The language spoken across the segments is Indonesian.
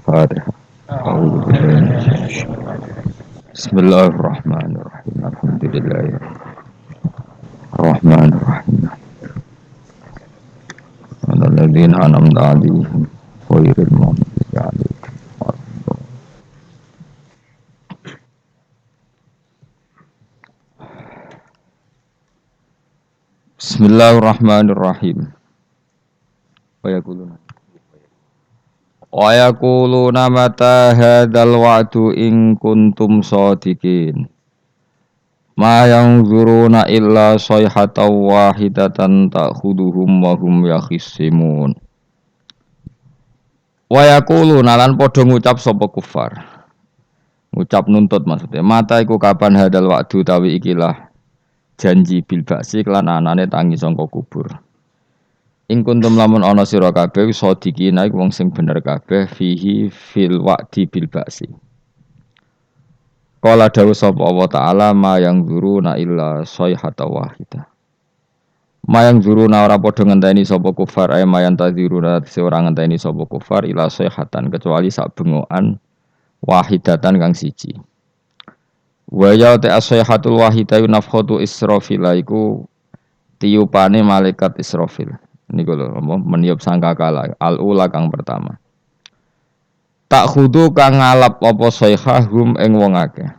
Al-Fatihah. Bismillahirrahmanirrahim. Alhamdulillahirrahmanirrahim. Alladzina an'amta 'alaihim ghairil maghdubi 'alaihim. Bismillahirrahmanirrahim. Wa yaquluna mata hadzal wa'du in kuntum shadiqin. Ma yanzuruna illa sayhatan wahidatan ta'khuduhum wa hum yakhisimun. Wa yaquluna lan padha ngucap sapa kufar. Ngucap nuntut maksudnya. Mata iku kapan hadzal wa'du tawi ikilah janji bil ba'si lan anane tangi sangka kubur. Ing kuntum lamun ana sira kabeh sadikina iku wong sing bener kabeh fihi fil wa'di bil ba'si. Qala dawu sapa Allah taala ma yang zuruna illa sayhata wahidah. Ma yang zuruna ora padha ngenteni sapa kufar ay mayan tadziruna ora ngenteni sapa kufar illa sayhatan kecuali sak bengokan wahidatan kang siji. Wa ya ta sayhatul wahidah nafkhatu Israfil iku tiupane malaikat Israfil. Niku lho meniup sangkakala al-ula kang pertama. Tak khudu kang ngalap apa sayhahum ing wong akeh.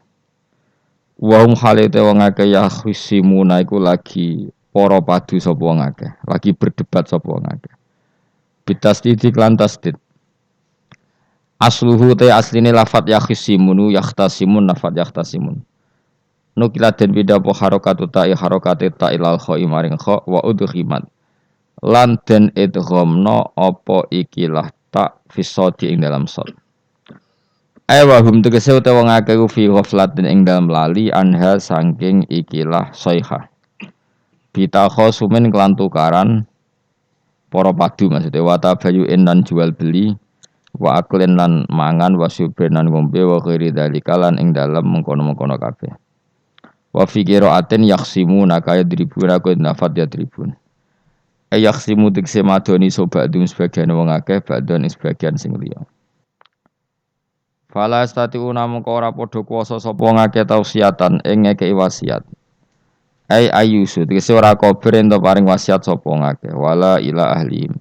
Wa hum halite wong akeh ya khisimuna iku lagi para padu sapa wong akeh, lagi berdebat sapa wong akeh. Bitasdid lan tasdid. Asluhu te asline lafat ya khisimunu yahtasimun lafat yahtasimun. Nukila den bida apa harakatu ta'i harakate ta'ilal kha'i maring kha wa udhimat. Lan den idghamna apa ikilah tak fisodi ing dalam sod. Wahum tegese utawa wong akeh fi ghaflatin ing dalam lali anha saking ikilah sayha. Bita khosumin kelan tukaran para padu maksudnya wa tabayu'in lan jual beli wa aklen lan mangan wa syubren lan ngombe wa ghairi dzalika lan ing dalam mengkono-mengkono kabeh. Wa fi qira'atin yaqsimuna kaya dribuna ku nafat ya tribun. Yaqsimu tegese madoni sobadum sebagian wong akeh badon sebagian sing liya. Fala statiuna mengko ora padha kuwasa sapa ngakeh tausiatan ing ngekeki wasiat. Ayusu tegese ora kober ento paring wasiat sapa ngakeh wala ila ahlihim.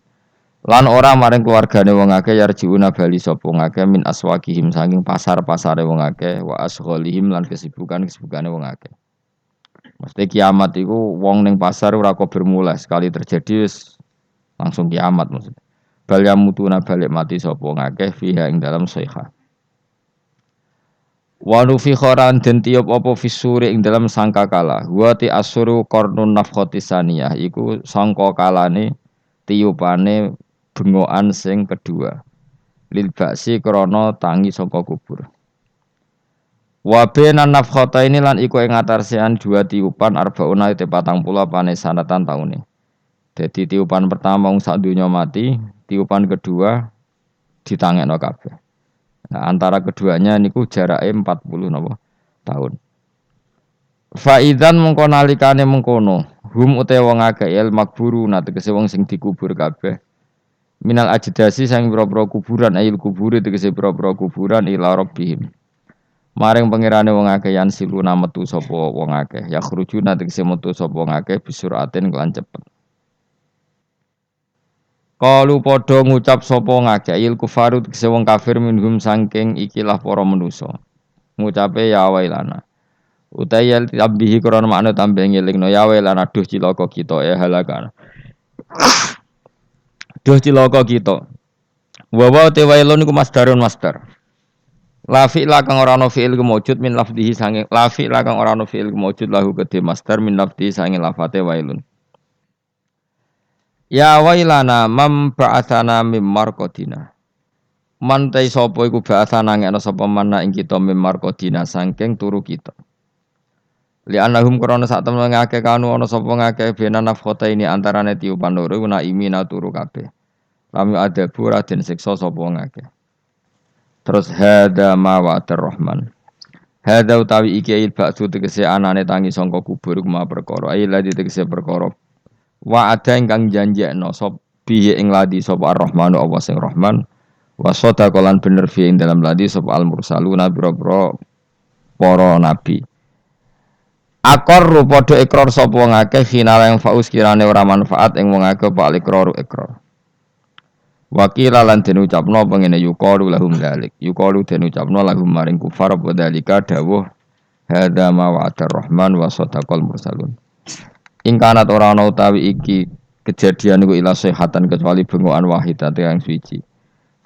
Lan ora maring keluargane wong akeh yarjiuna bali sapa ngakeh min aswaqihim saking pasar-pasare wong akeh wa asghalihim lan kesibukan-kesibukane wong akeh. Mesti kiamat iku wong ning pasar ora kober mulai sekali terjadi langsung kiamat maksudnya. Bal yamutuna balik mati sapa ngakeh fiha ing dalam sayha. Wa nufi khoran den tiup apa fisuri ing dalam sangkakala wa ti asuru qarnun nafkhati saniyah iku sangkakalane tiupane bengokan sing kedua lil ba'si krana tangi saka kubur wa benan nafkhata ini lan iku ing atarsian dua tiupan arbauna te 40 pane sanatan taune. Dadi tiupan pertama wong sak donya mati, tiupan kedua ditangekno kabeh. Nah, antara keduanya niku jarake 40 napa tahun. Faizan mengko nalikane mengkono, hum utawa wong akeh el makburu tegese wong sing dikubur kabeh. Minal ajdasi sang pira-pira kuburan ayil kuburi tegese pira-pira kuburan ila rabbihim. Maring pangerane wong akeh yan siluna metu sapa wong akeh, ya khurujuna tegese metu sapa wong akeh bisuratin kelan cepet. Kalu padha ngucap sapa ngakeh kufaru tegese wong kafir minhum saking ikilah para manusa. Ngucape ya wailana. Utaya tambihi krana makna tambah ngelingno ya wailana duh cilaka kita ya halakan. Duh cilaka kita. Wa te wailun iku masdarun masdar. La fi'la kang ora ana fi'il kemujud min lafdhihi saking la fi'la kang ora ana fi'il kemujud lahu kedhe masdar min lafdhihi saking lafate wailun. Ya wailana mam ba'atsana mim marqadina. Man ta sapa iku ba'atsana ngene sapa mana ing kita mim marqadina saking turu kita. Li annahum krana sak temen ngake kanu ana sapa ngake bena nafkhota ini antarane tiupan loro na imina turu kabeh. Kami ada pura den siksa sapa ngake. Terus hada ma wa'atir rahman. Hada utawi iki il ba'su tegese anane tangi sangka kubur kuma perkara ai ladi tegese perkara wa ada ingkang janjekno sop bihi ing ladi sapa Ar-Rahmanu Allah sing Rahman Wasada kolan bener fi ing dalam ladi sapa al mursaluna biro-biro para nabi. Akor padha ikrar sapa wong akeh final yang faus kirane ora manfaat ing wong akeh pak ikrar ikrar. Wakila lan den ucapno pengene yuqalu lahum dzalik. Yuqalu den ucapno lahum maring kufar apa dzalika dawuh hadza ma wa'ada rahman wa sadaqal mursalun. Ing kanat ora ana utawi iki kejadian iku ila sehatan kecuali bengokan wahidate yang suci.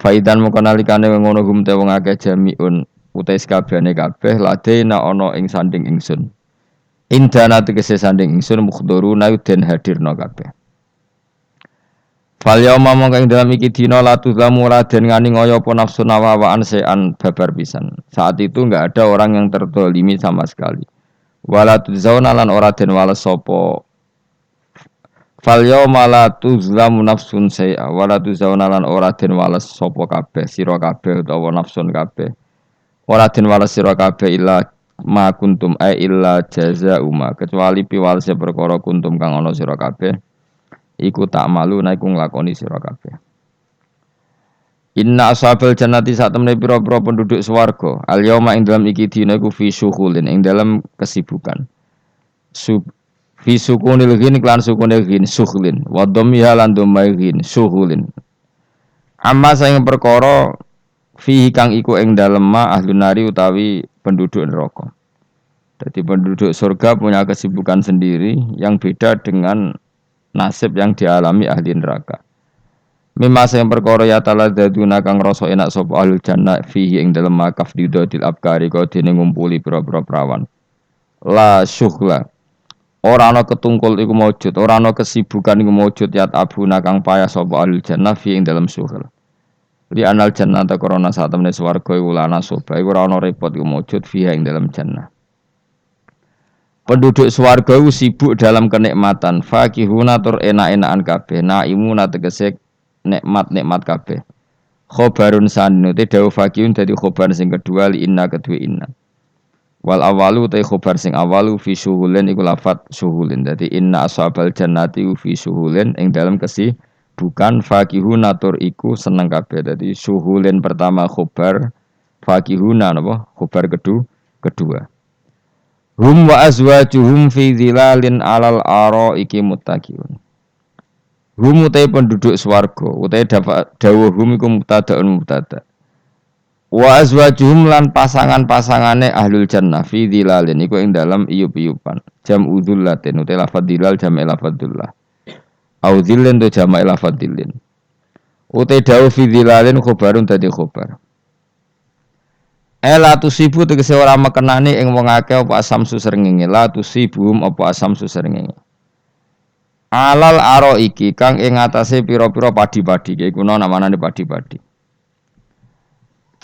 Faidan moko nalikane ngono gum te wong akeh jamiun utais kabehane kabeh ladena ana ing sanding ingsun. Indana tegese sanding ingsun mukhduruna den hadirna kabeh. Fal yauma mongko ing dalam iki dina la tuzlamu raden ngani ngoyo apa nafsu nawawaan sean babar pisan. Saat itu enggak ada orang yang tertolimi sama sekali. Wala tuzzauna lan ora den wales sapa. Fal yauma la tuzlamu nafsun se'a wala tuzzauna lan ora den wales sapa kabeh sira kabeh utawa nafsun kabeh. Ora den wales sira kabeh illa ma kuntum illa jazaa'uma kecuali piwalese perkara kuntum kang ana sira kabeh iku tak malu naiku nglakoni sira kabeh. Inna ashabal jannati sak temene pira-pira penduduk swarga al yauma ing dalam iki dina iku fi syughulin ing dalam kesibukan. Fi sukunil ghin klan sukunil ghin syughlin wa dhammiha lan dhammai ghin syughulin. Amma saing perkara fi kang iku ing dalem ma ahlun nari utawi penduduk neraka. Jadi penduduk surga punya kesibukan sendiri yang beda dengan nasib yang dialami ahli neraka. Mimma sing perkara ya taladzaduna kang rasa enak sapa ahlul jannah fihi ing dalem makaf didodil abkari kok dene ngumpuli pira-pira prawan. La syughla. Ora ana ketungkul iku maujud, ora ana kesibukan iku maujud ya abuna kang payah sapa ahlul jannah fihi ing dalem syughla. Li anal jannah ta korona sak temene swarga iku lana soba iku ora ana repot iku maujud fiha ing dalam jannah. Penduduk swarga sibuk dalam kenikmatan, fakihuna tur enak-enakan kabeh, naimuna tegese nikmat-nikmat kabeh. Khobarun sannu te dawu fakihun dadi khobar sing kedua li inna kedua inna. Wal awalu te khobar sing awalu fi syuhulin iku lafat syuhulin. Dadi inna ashabal jannati fi syuhulin ing dalam bukan fakihuna tur iku seneng kabeh. Dadi syuhulin pertama khobar, fakihuna napa? Khobar kedua. Hum wa azwajuhum fi dhilalin alal araiki muttaqun. Hum utai penduduk swarga, utai dawuh hum iku mubtadaun mubtada. Wa azwajuhum lan pasangan-pasangane ahlul jannah fi dhilalin iku ing dalam iyup-iyupan. Jam udzullatin utai lafadz dhilal jam lafadzullah. Au dhillin tu jama' lafadzillin. Utai dawuh fi dhilalin khobarun dadi khobar. La tusibu tegese ora mekenani ing wong akeh apa asam susrengenge la tusibum apa asam susrengenge alal aro iki kang ing atase pira-pira padi-padi iki kuna namane padi-padi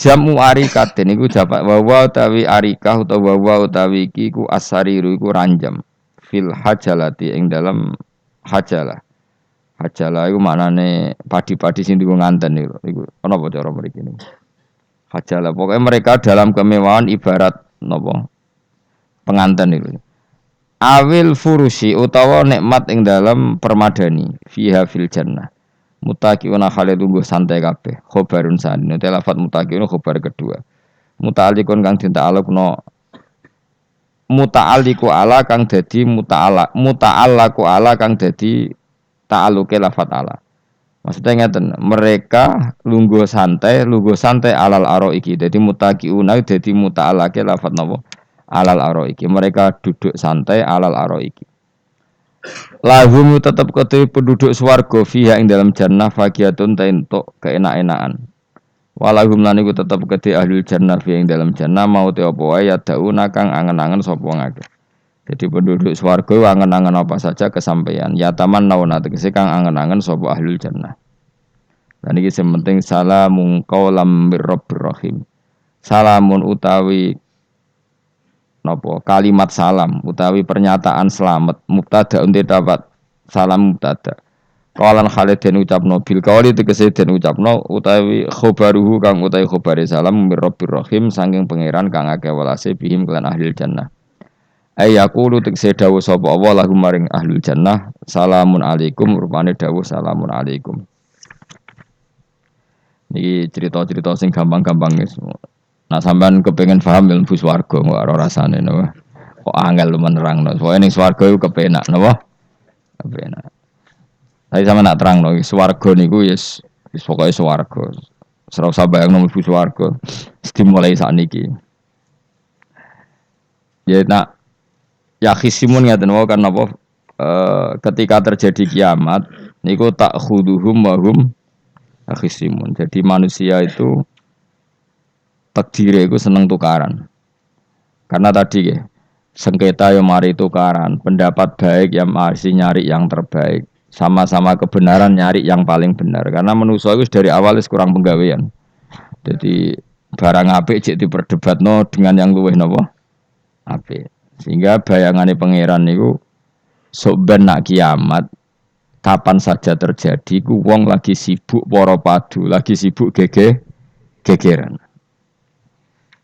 jamu arikaten iku japak wawa utawi arikah utawa wawa utawi iki ku asariru iku ranjam fil hajalati ing dalam hajalah iku maknane padi-padi sing dienggo nganten iku ana apa cara mriki niku hajalah pokoknya mereka dalam kemewahan ibarat nopo pengantin itu. Awil furusi utawa nikmat ing dalam permadani fiha fil jannah. Mutaqiuna khale tunggu santai kabeh. Khobarun sanin te lafat mutaqiuna khobar kedua. Muta'alliqun kang dita'alluqno muta'alliqu ala kang dadi muta'allaqu ala kang dadi ta'alluqe lafat ala. Maksudnya ngeten, mereka lungguh santai alal aro iki. Jadi mutaqiuna dadi muta'allaqe lafat napa? Alal aro iki. Mereka duduk santai alal aro iki. Lahum tetap kedue penduduk swarga fiha ing dalam jannah faqiatun ta entuk keenak-enakan. Walahum lan iku tetep kedue ahlul jannah fiha ing dalam jannah mau te apa wae yadauna kang angen-angen sapa ngake. Jadi penduduk swarga angen-angen apa saja kesampaian. Ya taman nauna tegese kang angen-angen sapa ahlul jannah. Dan iki sing penting salamun qaulam birrabbir rahim. Salamun utawi napa kalimat salam utawi pernyataan selamat mubtada unti dapat salam mubtada. Qalan Khalidin ucapno bil qauli tegese den ucapno utawi khobaruhu kang utawi khobare salam birrabbir rahim saking pangeran kang akeh welase bihim kelan ahlul jannah. Ayaqulu tegese dawuh sapa Allah lahum maring ahlul jannah salamun alaikum rupane dawuh salamun alaikum. Iki cerita-cerita sing gampang-gampang guys. Nah sampean kepengen paham ilmu swarga kok ora rasane napa. Kok angel menerangno. Pokoke ning swarga iku kepenak napa? Kepenak. Tapi sama nak terangno swarga niku wis pokoke swarga. Ora usah bayangno mlebu swarga. Dimulai sakniki. Ya nak ya khisimun ngaten wae kan apa ketika terjadi kiamat niku tak khuduhum wa hum khisimun. Jadi manusia itu takdire iku seneng tukaran. Karena tadi ya, sengketa yang mari tukaran, pendapat baik yang masih nyari yang terbaik, sama-sama kebenaran nyari yang paling benar. Karena manusia itu dari awal kurang penggawean. Jadi barang apik cek diperdebatno dengan yang luwih napa? Apik. Sehingga bayangannya pangeran niku sok ben nak kiamat kapan saja terjadi ku wong lagi sibuk para padu, lagi sibuk gegeran.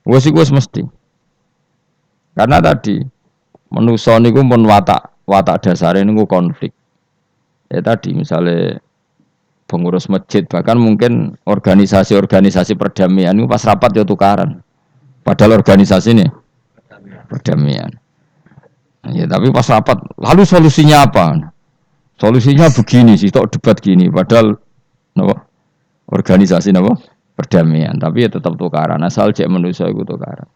Wes iku wis mesti. Karena tadi manusa niku pun watak dasare niku konflik. Ya tadi misalnya pengurus masjid bahkan mungkin organisasi-organisasi perdamaian itu pas rapat ya tukaran. Padahal organisasi ini perdamaian. Ya tapi pas rapat lalu solusinya apa? Solusinya begini sih, tok debat gini. Padahal napa? Organisasi napa? Perdamaian. Tapi ya tetap tukaran. Asal cek manusia itu tukaran.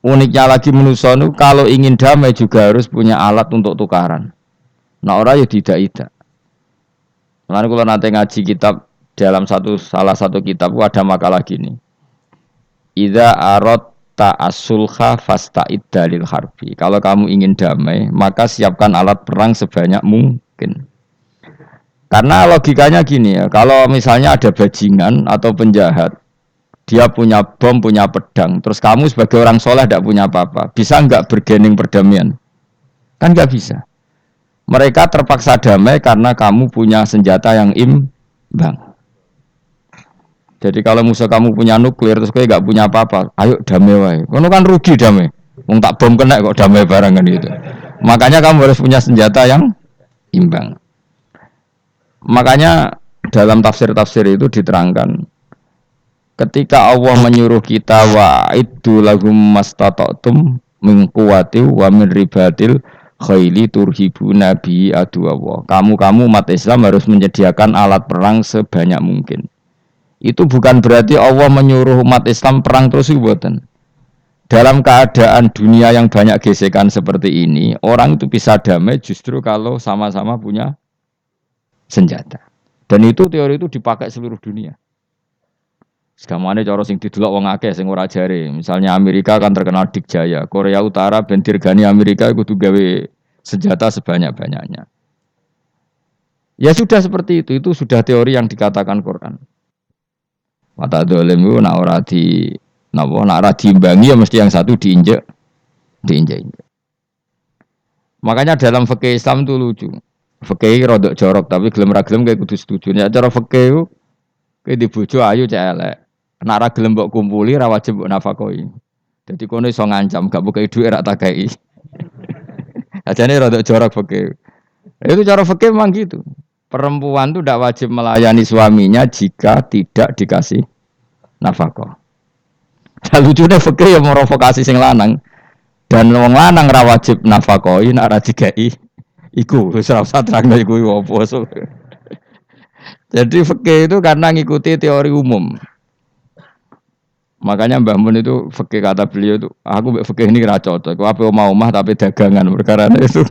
Uniknya lagi manusia itu kalau ingin damai juga harus punya alat untuk tukaran. Nah orang ya tidak. Lalu kalau nanti ngaji kitab dalam salah satu kitab ada makalah gini. Idza aradta as-sulha fasta'id dalil harbi. Kalau kamu ingin damai, maka siapkan alat perang sebanyak mungkin. Karena logikanya gini ya, kalau misalnya ada bajingan atau penjahat, dia punya bom, punya pedang, terus kamu sebagai orang soleh tidak punya apa-apa, bisa nggak bergening perdamaian? Kan nggak bisa. Mereka terpaksa damai karena kamu punya senjata yang imbang. Jadi kalau musuh kamu punya nuklir terus kayak nggak punya apa-apa, ayo damai wae. Kono kan rugi damai. Wong tak bom kena kok damai barengan gitu. Makanya kamu harus punya senjata yang imbang. Makanya dalam tafsir-tafsir itu diterangkan ketika Allah menyuruh kita wa'iddu lahum mastata'tum min quwwati wa min ribatil khaili turhibuna bi aduwwa. Kamu umat Islam harus menyediakan alat perang sebanyak mungkin. Itu bukan berarti Allah menyuruh umat Islam perang terus mboten. Dalam keadaan dunia yang banyak gesekan seperti ini, orang itu bisa damai justru kalau sama-sama punya senjata. Dan itu teori itu dipakai seluruh dunia. Segamane cara sing didelok wong akeh sing ora jare. Misalnya Amerika kan terkenal dikjaya, Korea Utara ben dirgani Amerika kudu gawe senjata sebanyak-banyaknya. Ya sudah seperti itu sudah teori yang dikatakan Quran. Mata dolim itu nak ora diimbangi ya mesti yang satu diinjek. Makanya dalam fikih Islam itu lucu. Fikih rodok jorok tapi gelem ra gelem kayak kudu setuju. Ya cara fikih itu kayak di bojo ayu cek elek. Nek ra gelem mbok kumpuli ra wajib mbok nafakoi. Dadi kono iso ngancam gak buka dhuwit ra takai. Ajane rodok jorok fikih. Itu cara fikih memang gitu. Perempuan itu tidak wajib melayani suaminya jika tidak dikasih nafkah. Lucunya fikih yang merovokasi sing lanang dan wong lanang ra wajib nafkahi nek ra dikai iku wis ora usah terangno iku opo. Jadi fikih itu karena ngikuti teori umum. Makanya Mbah Mun itu fikih kata beliau itu aku mbek fikih ini ra cocok. Aku ape omah tapi dagangan perkara itu.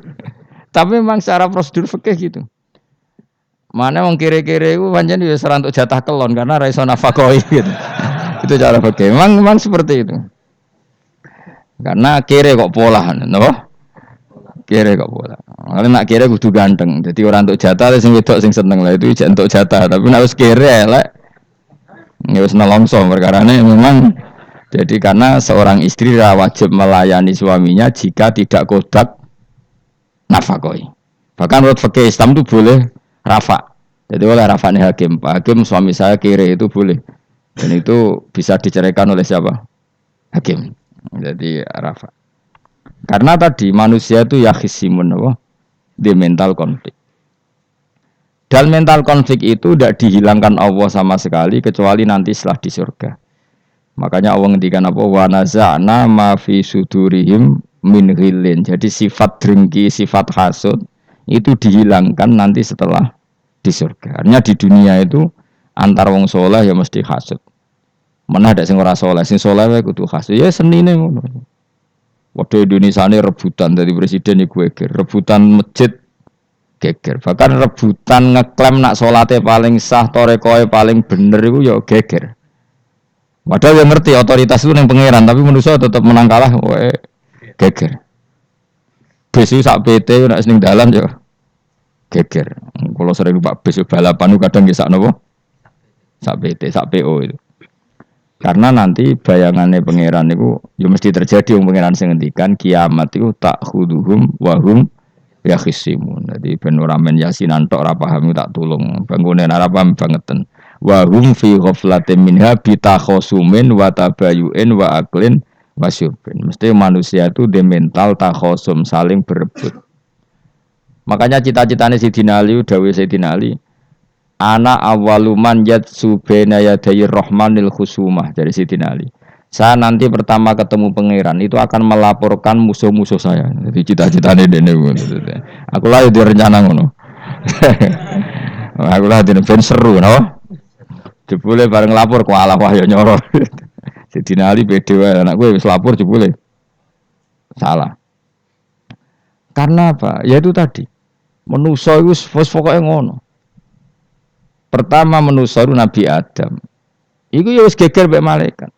Tapi memang secara prosedur fikih gitu. Mana wong kere-kere itu pancen wis ora untuk jatah kelon karena ra iso nafkahi gitu. Itu cara fikih. Memang seperti itu. Karena kere kok pola, napa? Kere kok pola. Kalau nak kere kudu ganteng. Jadi orang untuk jatah sing wedok sing seneng lah itu ijek untuk jatah. Tapi nek wis kere elek ya wis nelongso perkarane memang jadi karena seorang istri wajib melayani suaminya jika tidak kodak nafkahi. Bahkan menurut fikih Islam itu boleh rafa. Jadi oleh rafa'nya hakim. Pak hakim suami saya kere itu boleh. Dan itu bisa diceraikan oleh siapa? Hakim. Jadi rafa. Karena tadi manusia itu ya khisimun, di mental konflik. Dan mental konflik itu tidak dihilangkan Allah sama sekali kecuali nanti setelah di surga. Makanya Allah ngendikan apa? Wa naza'na ma fi sudurihim min ghillin. Jadi sifat dengki, sifat hasud itu dihilangkan nanti setelah di surga. Artinya di dunia itu antar wong soleh ya mesti hasud. Mana ada sing ora soleh, sing soleh wae kudu hasud. Ya senine ngono. Waktu Indonesia ini rebutan dari presiden iku geger, rebutan masjid geger. Bahkan rebutan ngeklaim nak salate paling sah, torekoe paling bener iku ya geger. Padahal yang ngerti otoritas itu yang pangeran, tapi manusia tetap menang kalah, wae geger. Besu sak PT nak seneng dalan ya geger. Kalau sering Pak besu balapan kadang nggih sak napa? Sak PT, sak PO itu. Karena nanti bayangannya pangeran itu ya mesti terjadi yang pangeran sing ngendikan kiamat itu tak khuduhum wahum ya khisimun. Jadi ben ora men yasinan tok ora paham tak tulung. Bangunan ora paham bangeten. Wahum fi ghaflatin minha bitakhasumin wa tabayu'in wa aklin wasyubin. Mesti manusia itu de mental takhasum saling berebut. Makanya cita-citane Sidina Ali dawuh Sidina Ali ana awaluman yatsu baina yadayir rahmanil khusumah dari Sidina Ali. Saya nanti pertama ketemu pangeran itu akan melaporkan musuh-musuh saya. Jadi cita-citane dene ngono. Aku lah di rencana ngono. Aku lah di ben seru no. Jebule bareng lapor ku alah wah ya nyoro. Sidina Ali pede wae anak gue wis lapor jebule. Salah. Karena apa? Ya itu tadi. Manusa iku wis pokoke ngono. Pertama manusia Nabi Adam. Iku ya wis geger mbek malaikat.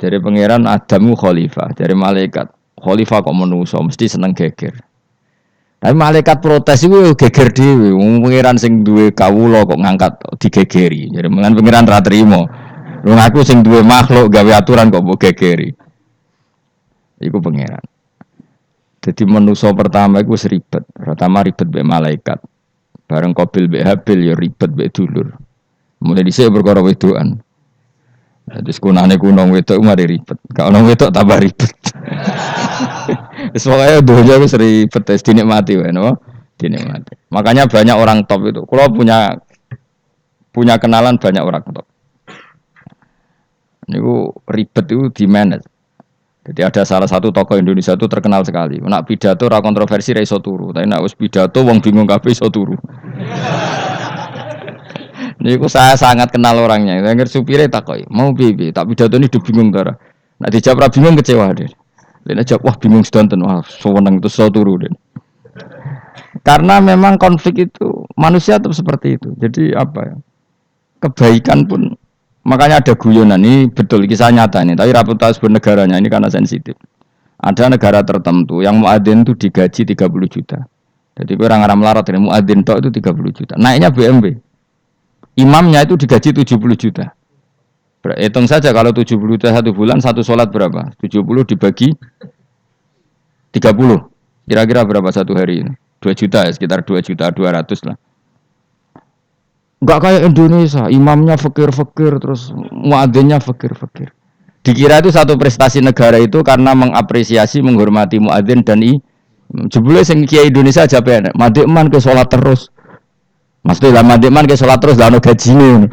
Dari pangeran Adamu khalifah, dari malaikat khalifah kok manusia mesti seneng geger. Tapi malaikat protes iku geger dhewe. Wong pangeran sing duwe kawula kok ngangkat digegeri. Jadi mengan pangeran ra trimo. Wong aku sing duwe makhluk gawe aturan kok mbok gegeri. Iku pangeran. Jadi manusia pertama iku ribet. Pertama ribet mbek malaikat. Bareng Qabil mbek Habil ya ribet mbek dulur. Mulai dhisik perkara wedokan. Terus kunane kunong wedok mari ribet. Gak ono wedok tambah ribet. Wis pokoke donya wis ribet wis dinikmati wae no. Dinikmati. Makanya banyak orang top itu. Kalau punya kenalan banyak orang top. Niku ribet itu di manage. Jadi ada salah satu tokoh Indonesia itu terkenal sekali. Nak pidato ra kontroversi ra iso turu, tapi nak wis pidato wong bingung kabeh iso turu. Niku saya sangat kenal orangnya. Saya ngerti supire takoki, "Mau piye? Tak pidato ini udah bingung ta." Nak dijawab ra bingung kecewa deh. Nek jawab wah bingung sedanten, wah seneng itu iso turu deh. Karena memang konflik itu manusia tuh seperti itu. Jadi apa ya? Kebaikan pun makanya ada guyonan ini betul kisah nyata ini, tapi reputasi bernegaranya ini karena sensitif. Ada negara tertentu yang muadzin itu digaji 30 juta. Jadi orang-orang melarat ini muadzin tok itu 30 juta. Naiknya BMW. Imamnya itu digaji 70 juta. Hitung saja kalau 70 juta satu bulan satu sholat berapa? 70 dibagi 30. Kira-kira berapa satu hari ini? 2 juta ya, sekitar 2 juta 200 lah. Enggak kayak Indonesia, imamnya fakir-fakir terus muadzinnya fakir-fakir. Dikira itu satu prestasi negara itu karena mengapresiasi, menghormati muadzin dan jebule sing kiai Indonesia aja penak. Madekman ke salat terus. Maksudnya lah madekman ke salat terus lah ono gajine.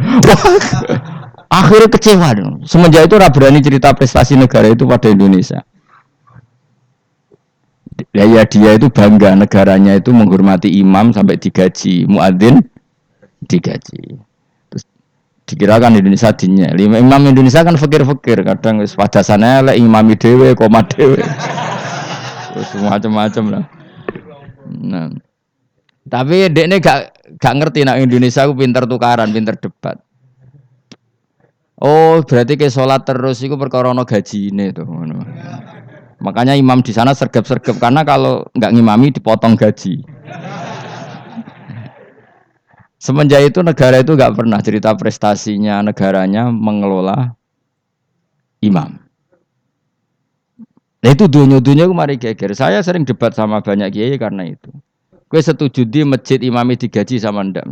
Akhirnya kecewa dong. Semenjak itu ora berani cerita prestasi negara itu pada Indonesia. Ya dia itu bangga negaranya itu menghormati imam sampai digaji, muadzin digaji. Terus dikirakan Indonesia dinya. Imam Indonesia kan fakir-fakir, kadang wis padasane elek imami dhewe, koma dhewe. Terus macam-macam lah. Nah. Tapi dekne gak ngerti nak Indonesia ku pinter tukaran, pinter debat. Oh, berarti ke salat terus iku perkara ana gajine to ngono. Makanya imam di sana sergap-sergap karena kalau enggak ngimami dipotong gaji. Semenjak itu negara itu enggak pernah cerita prestasinya negaranya mengelola imam. Nah itu dunia-dunia kemarin geger. Saya sering debat sama banyak kiai karena itu. Gue setuju di masjid imami digaji sama ndak.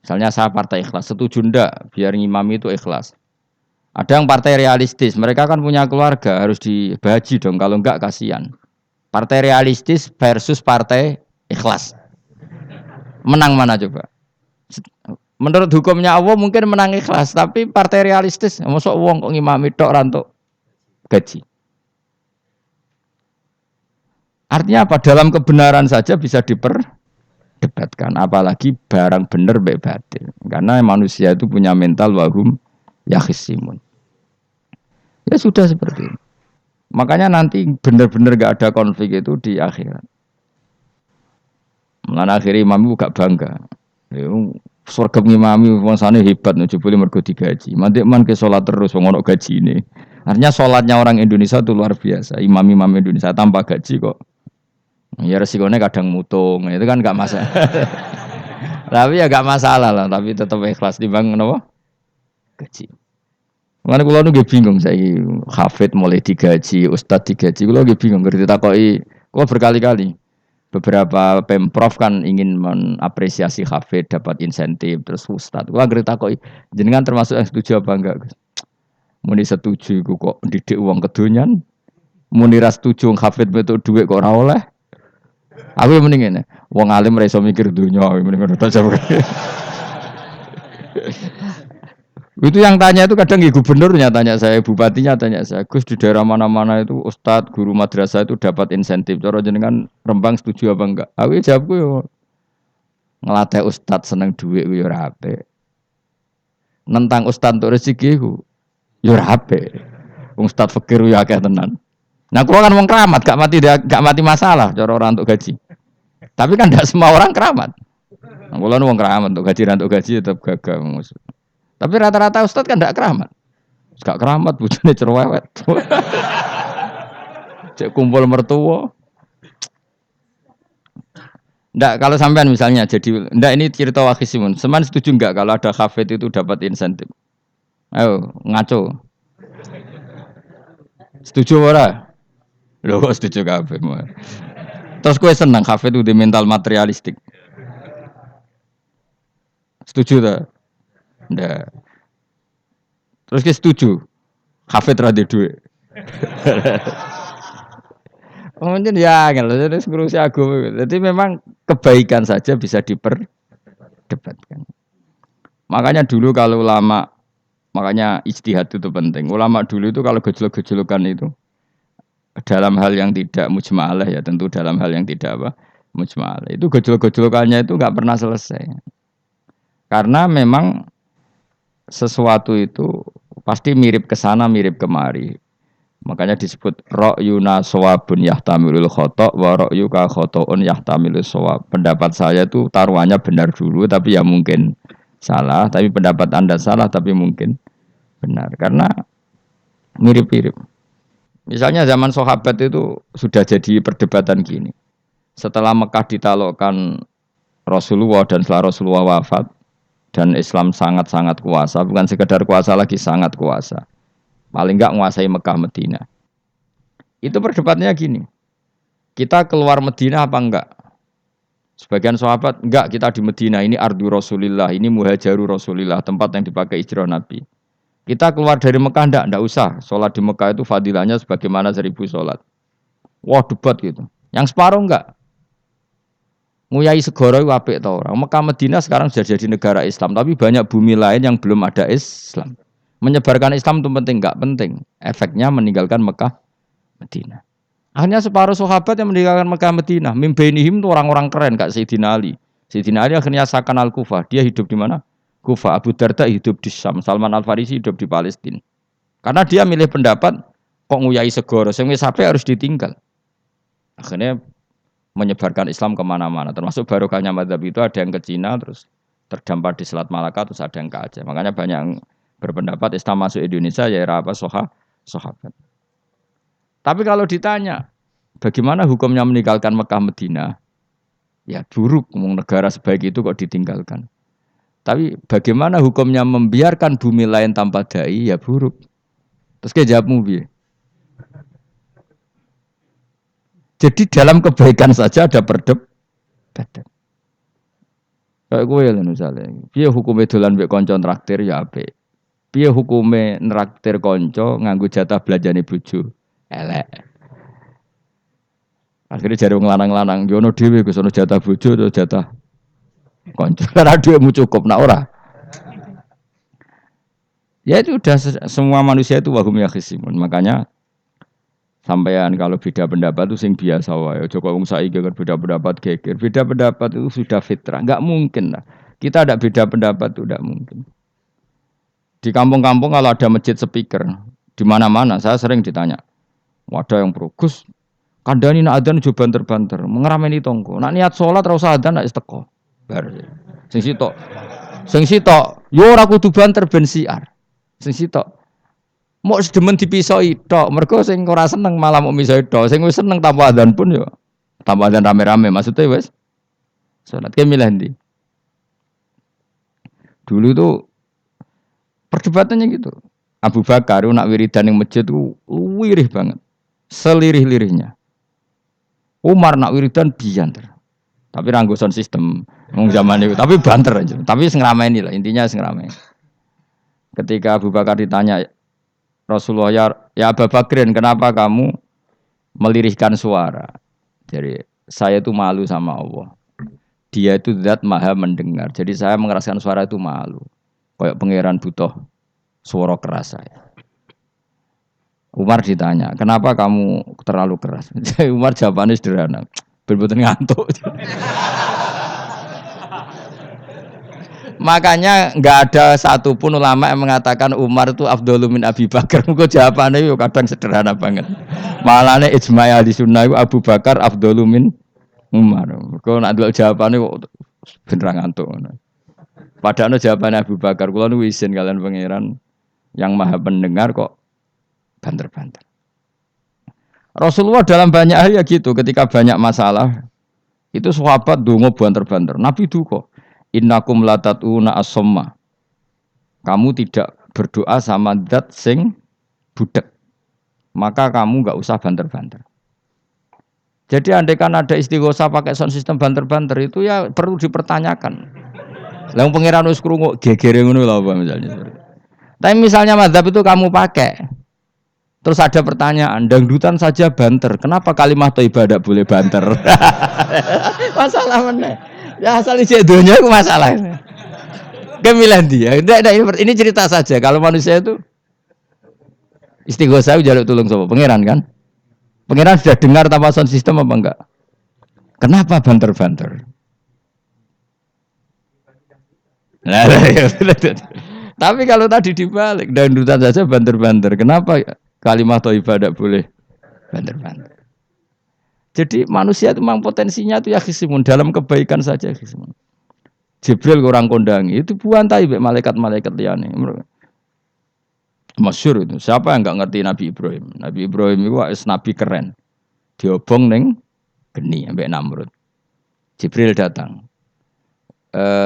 Misalnya saya partai ikhlas, setuju ndak biar ngimami itu ikhlas. Ada yang partai realistis, mereka kan punya keluarga harus dibaji dong, kalau enggak kasihan. Partai realistis versus partai ikhlas. Menang mana coba? Menurut hukumnya Allah mungkin menang ikhlas, tapi partai realistis, mosok wong kok ngimami tok rantuk gaji. Artinya apa? Dalam kebenaran saja bisa diperdebatkan, apalagi barang bener mbek batil. Karena manusia itu punya mental wahum yakhisimun. Ya sudah seperti itu. Makanya nanti benar-benar gak ada konflik itu di akhirat. Mulane akhirnya imam itu gak bangga. Ya, surga ngimami wong sane hebat jebule mergo digaji. Mandek man ke salat terus wong ono gajine. Artinya salatnya orang Indonesia itu luar biasa. Imam-imam Indonesia tanpa gaji kok. Ya resikonya kadang mutung, itu kan gak masalah. Tapi ya gak masalah lah, tapi tetap ikhlas timbang napa? Gaji. Mana kulo nu bingung saya hafid mulai digaji, ustad digaji, kulo bingung ngerti takoki. Kulo berkali-kali beberapa pemprov kan ingin mengapresiasi hafid dapat insentif terus ustad. Kulo ngerti takoki jenengan termasuk yang setuju apa enggak? Muni setuju iku kok didik uang kedonyan. Muni ra setuju hafid metu dhuwit kok ora oleh. Aku mending ngene, wong alim ra iso mikir dunya, mending ngono ta. Itu yang tanya itu kadang gubernurnya tanya saya, bupatinya tanya saya, Gus di daerah mana-mana itu ustadz, guru madrasah itu dapat insentif. Cara jenengan Rembang setuju apa enggak? Aku jawabku yo ngelatih ustadz seneng duit yo ora apik. Nentang ustadz untuk rezeki ku yo ora apik. Wong ustadz fakir yo akeh tenan. Nah, kalau kan wong keramat gak mati masalah cara orang untuk gaji. Tapi kan tidak semua orang keramat. Nah, kalau wong keramat untuk gaji tetap gagal. Tapi rata-rata ustadz kan tidak keramat. Gak keramat, bujune cerewet. Cek kumpul mertua. Ndak kalau sampean misalnya jadi ndak ini cerita Wakhisimun. Seman setuju enggak kalau ada hafid itu dapat insentif? Ayo ngaco. Setuju ora? Lho kok setuju kabeh. Terus kowe seneng hafid itu di mental materialistik. Setuju tak? Ndak. Terus kita setuju. Hafid ra di duit. Mungkin ya, kalau jadi ngurusi agama. Jadi memang kebaikan saja bisa diperdebatkan. Makanya dulu kalau ulama, makanya ijtihad itu penting. Ulama dulu itu kalau gejolak-gejolakan itu dalam hal yang tidak mujma'alah ya, tentu dalam hal yang tidak apa mujma'alah. Itu gejolak-gejolakannya itu nggak pernah selesai. Karena memang sesuatu itu pasti mirip ke sana, mirip kemari. Makanya disebut ra'yuna shawabun yahtamilul khata' wa ra'yuka khata'un yahtamilus shawab. Pendapat saya itu taruhannya benar dulu tapi ya mungkin salah, tapi pendapat Anda salah tapi mungkin benar karena mirip-mirip. Misalnya zaman sahabat itu sudah jadi perdebatan gini. Setelah Mekah ditaklukkan Rasulullah dan setelah Rasulullah wafat dan Islam sangat-sangat kuasa, bukan sekedar kuasa lagi sangat kuasa. Paling enggak menguasai Mekah Medina. Itu perdebatannya gini. Kita keluar Medina apa enggak? Sebagian sahabat, enggak kita di Medina. Ini ardu Rasulillah, ini muhajaru Rasulillah, tempat yang dipakai hijrah Nabi. Kita keluar dari Mekah enggak usah. Sholat di Mekah itu fadilahnya sebagaimana 1000 sholat. Wah debat gitu. Yang separuh enggak. Nguyai segoro itu apik tau orang. Mekah Medina sekarang sudah jadi negara Islam. Tapi banyak bumi lain yang belum ada Islam. Menyebarkan Islam itu penting, enggak penting. Efeknya meninggalkan Mekah Medina. Akhirnya separuh sahabat yang meninggalkan Mekah Medina. Mimbainihim itu orang-orang keren, Kak Sayyidina Ali. Sayyidina Ali akhirnya sakan al-Kufah. Dia hidup di mana? Kufah. Abu Darda hidup di Syam. Salman Al-Farisi hidup di Palestina. Karena dia milih pendapat, kok nguyai segoro. Yang sampai harus ditinggal. Akhirnya menyebarkan Islam kemana-mana. Termasuk barokahnya madzhab itu ada yang ke Cina, terus terdampar di Selat Malaka, terus ada yang ke Aceh. Makanya banyak yang berpendapat Islam masuk Indonesia ya era apa sahabat. Tapi kalau ditanya bagaimana hukumnya meninggalkan Mekah Medina, ya buruk. Negara sebaik itu kok ditinggalkan. Tapi bagaimana hukumnya membiarkan bumi lain tanpa dai, ya buruk. Terus kayak jawabmu piye? Jadi dalam kebaikan saja ada perdebatan. Kayak gue lah misalnya, piye hukumnya dolan mbek kanca traktir ya apik. Piye hukume nraktir kanca nganggo jatah belanjane bojo? Elek. Akhirnya jare wong lanang-lanang, yo ono dhewe Gus ono jatah bojo atau jatah Konco karena duitmu cukup nak ora. Ya itu udah semua manusia itu wahum yakhisimun. Makanya sampean kalau beda pendapat itu sing biasa wae. Aja kok wong saiki kan beda pendapat geger. Beda pendapat itu sudah fitrah. Enggak mungkin lah. Kita ada beda pendapat itu enggak mungkin. Di kampung-kampung kalau ada masjid speaker di mana-mana saya sering ditanya. Wadah yang progus kandhani nak adzan jo banter-banter, mengerameni tonggo. Nak niat salat ora usah adzan nak teko. Bar. Sing sitok. Sing sitok yo ora kudu banter ben siar. Sing sitok mau sedemen dipisoi tok, mergo sing ora seneng malah mau misoi tok, sing wis seneng tanpa adzan pun yo tanpa adzan rame-rame maksudnya wis salat ke milih ndi. Dulu tuh perdebatannya gitu. Abu Bakar nak wiridan ning masjid tuh wirih banget. Selirih-lirihnya. Umar nak wiridan bianter. Tapi ranggo sound system wong zaman itu, tapi banter aja. Tapi sing ngrameni lah, intinya sing ngrameni. Ketika Abu Bakar ditanya Rasulullah ya Abu Bakrin kenapa kamu melirihkan suara? Jadi saya itu malu sama Allah. Dia itu zat maha mendengar. Jadi saya mengeraskan suara itu malu. Kayak pangeran butuh suara keras saya. Umar ditanya, kenapa kamu terlalu keras? Umar jawabannya sederhana. Bener-bener ngantuk. Makanya enggak ada satupun ulama yang mengatakan Umar itu afdhalu min Abi Bakar. Muga jawabannya yo kadang sederhana banget. Malane ijma' ahli sunnah itu Abu Bakar afdhalu min Umar. Kok nak delok jawabane kok bener ngantuk. Padahal jawabannya Abu Bakar kula nu izin kalian pangeran yang maha pendengar kok banter-banter. Rasulullah dalam banyak hal ya gitu, ketika banyak masalah itu sahabat donga banter-banter. Nabi duka innakum latatuna as-somma. Kamu tidak berdoa sama zat sing budek. Maka kamu enggak usah banter-banter. Jadi andaikan ada istighosah pakai sound system banter-banter itu ya perlu dipertanyakan. Lah pangeran wis krungu gegere ngono lho apa misalnya. Tapi misalnya mazhab itu kamu pakai. Terus ada pertanyaan, dangdutan saja banter. Kenapa kalimat thayyibah tidak boleh banter? Masalah mana? Ya asal isi dunia itu masalah. Kemilan dia. Ini cerita saja. Kalau manusia itu istighosah jaluk tulung sama pangeran kan? Pangeran sudah dengar tanpa sound system apa enggak? Kenapa banter-banter? Nah, tapi kalau tadi dibalik dangdutan saja banter-banter. Kenapa kalimat thayyibah tidak boleh banter-banter? Jadi manusia itu memang potensinya itu ya khisimun dalam kebaikan saja khisimun. Jibril kurang kondangi itu buantai malaikat-malaikat liyane. Masyhur itu. Siapa yang enggak ngerti Nabi Ibrahim? Nabi Ibrahim itu nabi keren. Diobong ning geni ambek Namrud. Jibril datang.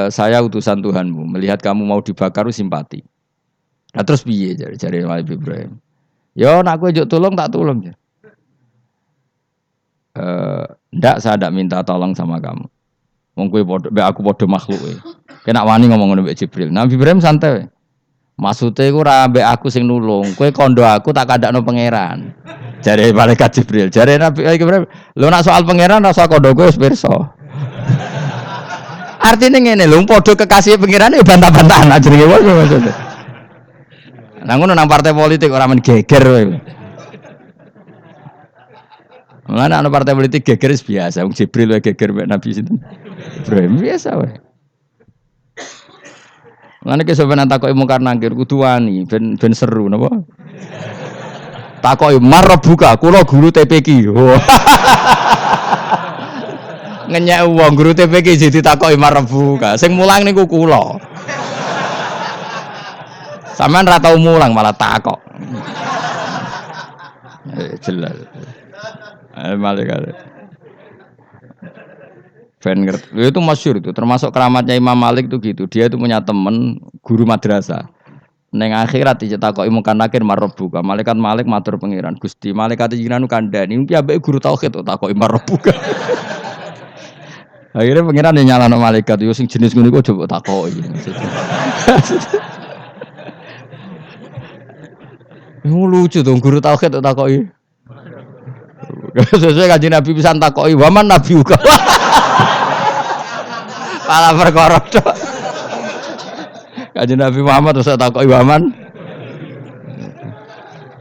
Saya utusan Tuhanmu, melihat kamu mau dibakar simpati. Nah terus piye jare Nabi Ibrahim? Yo nak kowe njuk tolong tak tolong ya. Ndak saya ndak minta tolong sama kamu. Wong kowe padha aku padha makhluk e. Kena wani ngomong ngono mbek Jibril. Nabi Ibrahim santai. Maksude iku ora mbek aku sing nulung. Kowe kondo aku tak kandakno pangeran. Jare malaikat Jibril. Jare Nabi Ibrahim, lho nak soal pangeran ora usah kondo kowe wis pirsa. Artinya ngene lho, padha kekasih pangeran ya bantah-bantahan aja jenenge wae maksudnya. Nah ngono nang partai politik ora men geger kowe. Mana ana partai politik geger biasa, wong Jibril wae geger mek Nabi sinten. Ibrahim biasa wae. Mana ke sampeyan takoki mungkar nangkir kudu wani ben seru napa? Takoki marbuka kula guru TPQ. Ngenyek wong guru TPQ jadi takoki marbuka. Sing mulang niku kula. Sampeyan ra tau mulang malah takok. Jelas. Malaikat. Ben ngerti. Itu masyhur itu, termasuk keramatnya Imam Malik itu gitu. Dia itu punya teman guru madrasah. Neng akhirat dicetakoki mungkar nakir marbuka. Malaikat Malik matur pangeran Gusti, malaikat jenengan kandhani piye guru tauhid takoki marbuka. Akhirnya pangeran nyalano malaikat yo sing jenis ngono iku coba takoki. Lucu dong guru tauhid takoki. Sesuai kanjeng Nabi pisan takoki, "Waman nabi uga?" Malah perkara tok. Kanjeng Nabi Muhammad terus takoki Waman.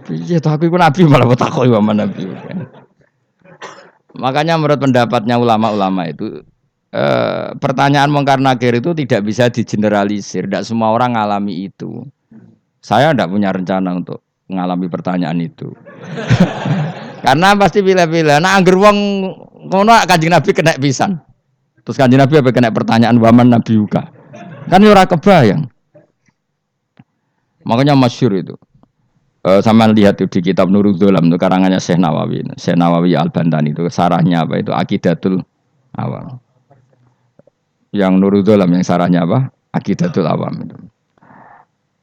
Piye to aku iku nabi malah takoki Waman nabi. Makanya menurut pendapatnya ulama-ulama itu pertanyaan mungkar nakir itu tidak bisa digeneralisir. Tidak semua orang ngalami itu. Saya tidak punya rencana untuk mengalami pertanyaan itu. Karena pasti pilih-pilih. Nah, angger wong ngono Kanjeng Nabi kena pisan. Terus Kanjeng Nabi apa kena pertanyaan waman Nabi Yuka. Kan ora kebayang. Makanya masyhur itu. Sama lihat itu di kitab Nurul Dzolam itu karangannya Syekh Nawawi. Syekh Nawawi Al-Bantani itu sarahnya apa itu Aqidatul Awam. Yang Nurul Dzolam yang sarahnya apa? Aqidatul Awam itu.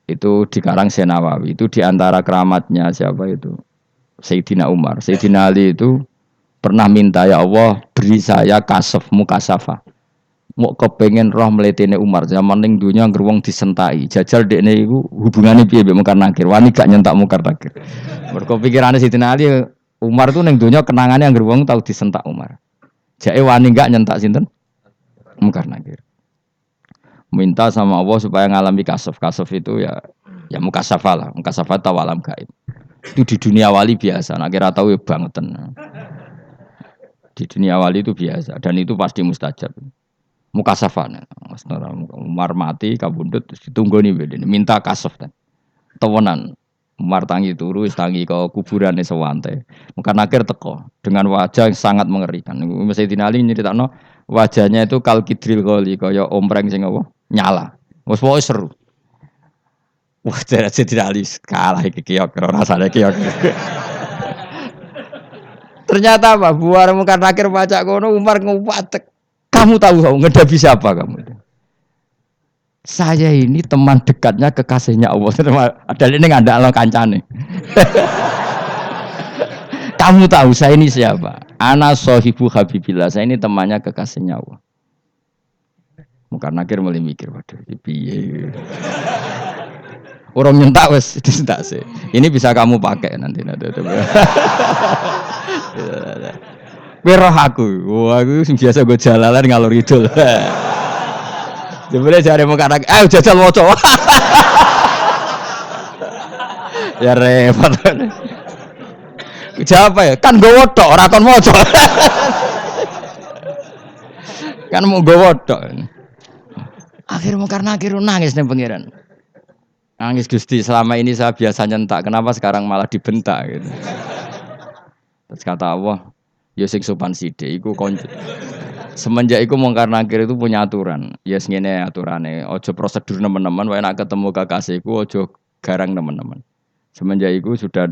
Itu dikarang Syekh Nawawi. Itu diantara keramatnya siapa itu? Sayyidina Umar. Sayyidina Ali itu pernah minta ya Allah beri saya kasaf mukasafah. Mau kepengen roh meletene Umar zaman ning dunya ngruwung disentai. Jajal dekne iku hubungane piye mbek mungkar nakir. Wani gak nyentak mungkar nakir. Mergo pikirane Sayyidina Ali Umar tuh ning dunya kenangane ngruwung tau disentak Umar. Jake wani gak nyentak sinten? Mungkar nakir. Minta sama Allah supaya ngalami kasaf. Kasaf itu ya mukasafah lah. Mukasafah tahu alam gaib. Itu di dunia wali biasa. Nak kira tahu ya bangetan. Di dunia wali itu biasa dan itu pasti mustajab. Mukasafah. Umar mati kabundut ditunggu nih bedene minta kasaf kan. Tawanan. Umar tangi turu tangi ke kuburan sewante. Mungkin akhir teko dengan wajah yang sangat mengerikan. Mesti dinali nyeritakno wajahnya itu kal kidril qoli kaya ompreng sing apa? Nyala. Wes pokoke seru. Wah, jadi dinali kalah iki kiok rasane kiok. Ternyata apa? Buar mungkin akhir pacak kono Umar ngupatek. Kamu tahu ngedapi siapa kamu? Saya ini teman dekatnya kekasihnya Allah. Ada ini nggak ada Allah kancane. Kamu tahu saya ini siapa? Ana sohibu habibillah. Saya ini temannya kekasihnya Allah. Mungkin akhir mulai mikir, waduh, piye. Orang nyentak wes disentak sih. Ini bisa kamu pakai nanti. Beroh aku, wah aku biasa gue jalalan ngalor idul. Sebenarnya cari muka anak, ayo jajal moco. Ya repot. Siapa ya? Kan gue wodok, orang kon moco. Kan mau gue wodok. Akhirnya karena akhirnya nangis nih pangeran. Nangis Gusti, selama ini saya biasa nyentak, kenapa sekarang malah dibentak gitu. Terus kata Allah, ya sing sopan sithik iku konco. Semenjak iku mungkar nakir itu punya aturan. Ya ngene aturane, aja prosedur nemen-nemen wae nek ketemu kekasihku aja garang nemen-nemen. Semenjak iku sudah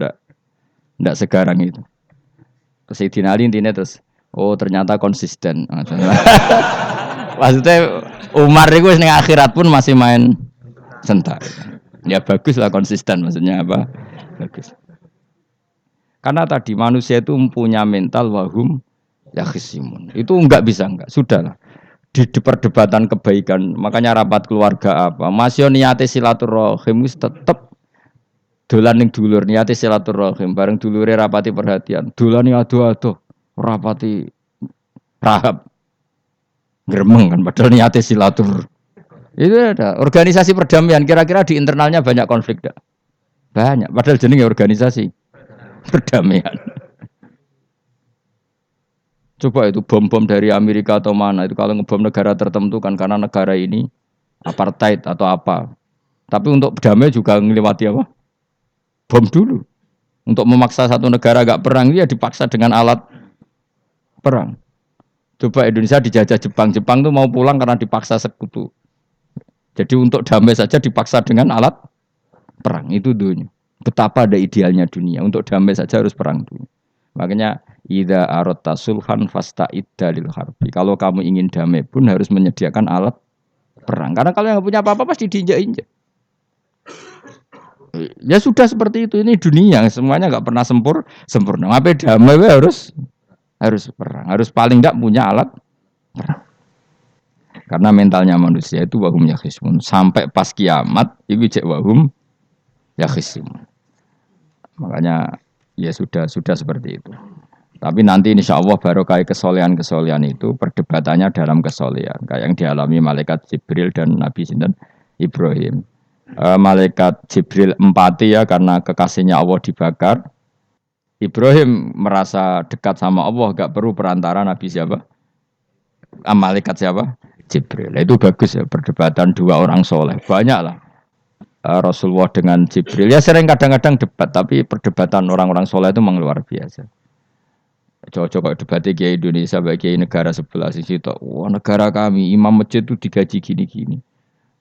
ndak segarang itu. Terus dinali intine terus oh ternyata konsisten. Maksudnya Umar iku wis ning akhirat pun masih main sentak. Ya bagus lah konsisten maksudnya apa? Bagus. Karena tadi manusia itu mempunyai mental wahum yakhisimun. Itu enggak bisa enggak. Sudahlah. Di perdebatan kebaikan, makanya rapat keluarga apa? Masih niate silaturahim tetap dolan ning dulur niate silaturahim bareng dulure rapati perhatian. Dolani ado-ado, rapati rahab. Gremeng kan padahal niate silatur. Itu ada organisasi perdamaian kira-kira di internalnya banyak konflik enggak? Banyak. Padahal jenenge organisasi perdamaian. Coba itu bom-bom dari Amerika atau mana itu kalau ngebom negara tertentu kan karena negara ini apartheid atau apa. Tapi untuk damai juga ngelewati apa? Bom dulu. Untuk memaksa satu negara agak perang dia dipaksa dengan alat perang. Coba Indonesia dijajah Jepang. Jepang tuh mau pulang karena dipaksa sekutu. Jadi untuk damai saja dipaksa dengan alat perang. Itu dunia. Betapa ada idealnya dunia. Untuk damai saja harus perang dulu. Makanya idza aratta sulhan fasta'id dalil harbi. Kalau kamu ingin damai pun harus menyediakan alat perang. Karena kalau yang punya apa-apa pasti diinjak-injak. Ya sudah seperti itu. Ini dunia semuanya enggak pernah sempurna. Tapi damai harus perang. Harus paling enggak punya alat perang. Karena mentalnya manusia itu wahum yakhisimun. Sampai pas kiamat itu cek wahum yakhisimun. Makanya ya sudah seperti itu. Tapi nanti insya Allah baru kayak kesolehan-kesolehan itu perdebatannya dalam kesolehan. Kayak yang dialami malaikat Jibril dan Nabi Sinten Ibrahim. Malaikat Jibril empati ya karena kekasihnya Allah dibakar. Ibrahim merasa dekat sama Allah, gak perlu perantara Nabi siapa? Malaikat siapa? Jibril. Itu bagus ya perdebatan dua orang soleh. Banyak lah. Rasulullah dengan Jibril. Ya sering kadang-kadang debat, tapi perdebatan orang-orang soleh itu memang luar biasa. Cocok debat Kiai Indonesia bagi negara sebelah sisi itu. Wah negara kami imam masjid itu digaji gini-gini.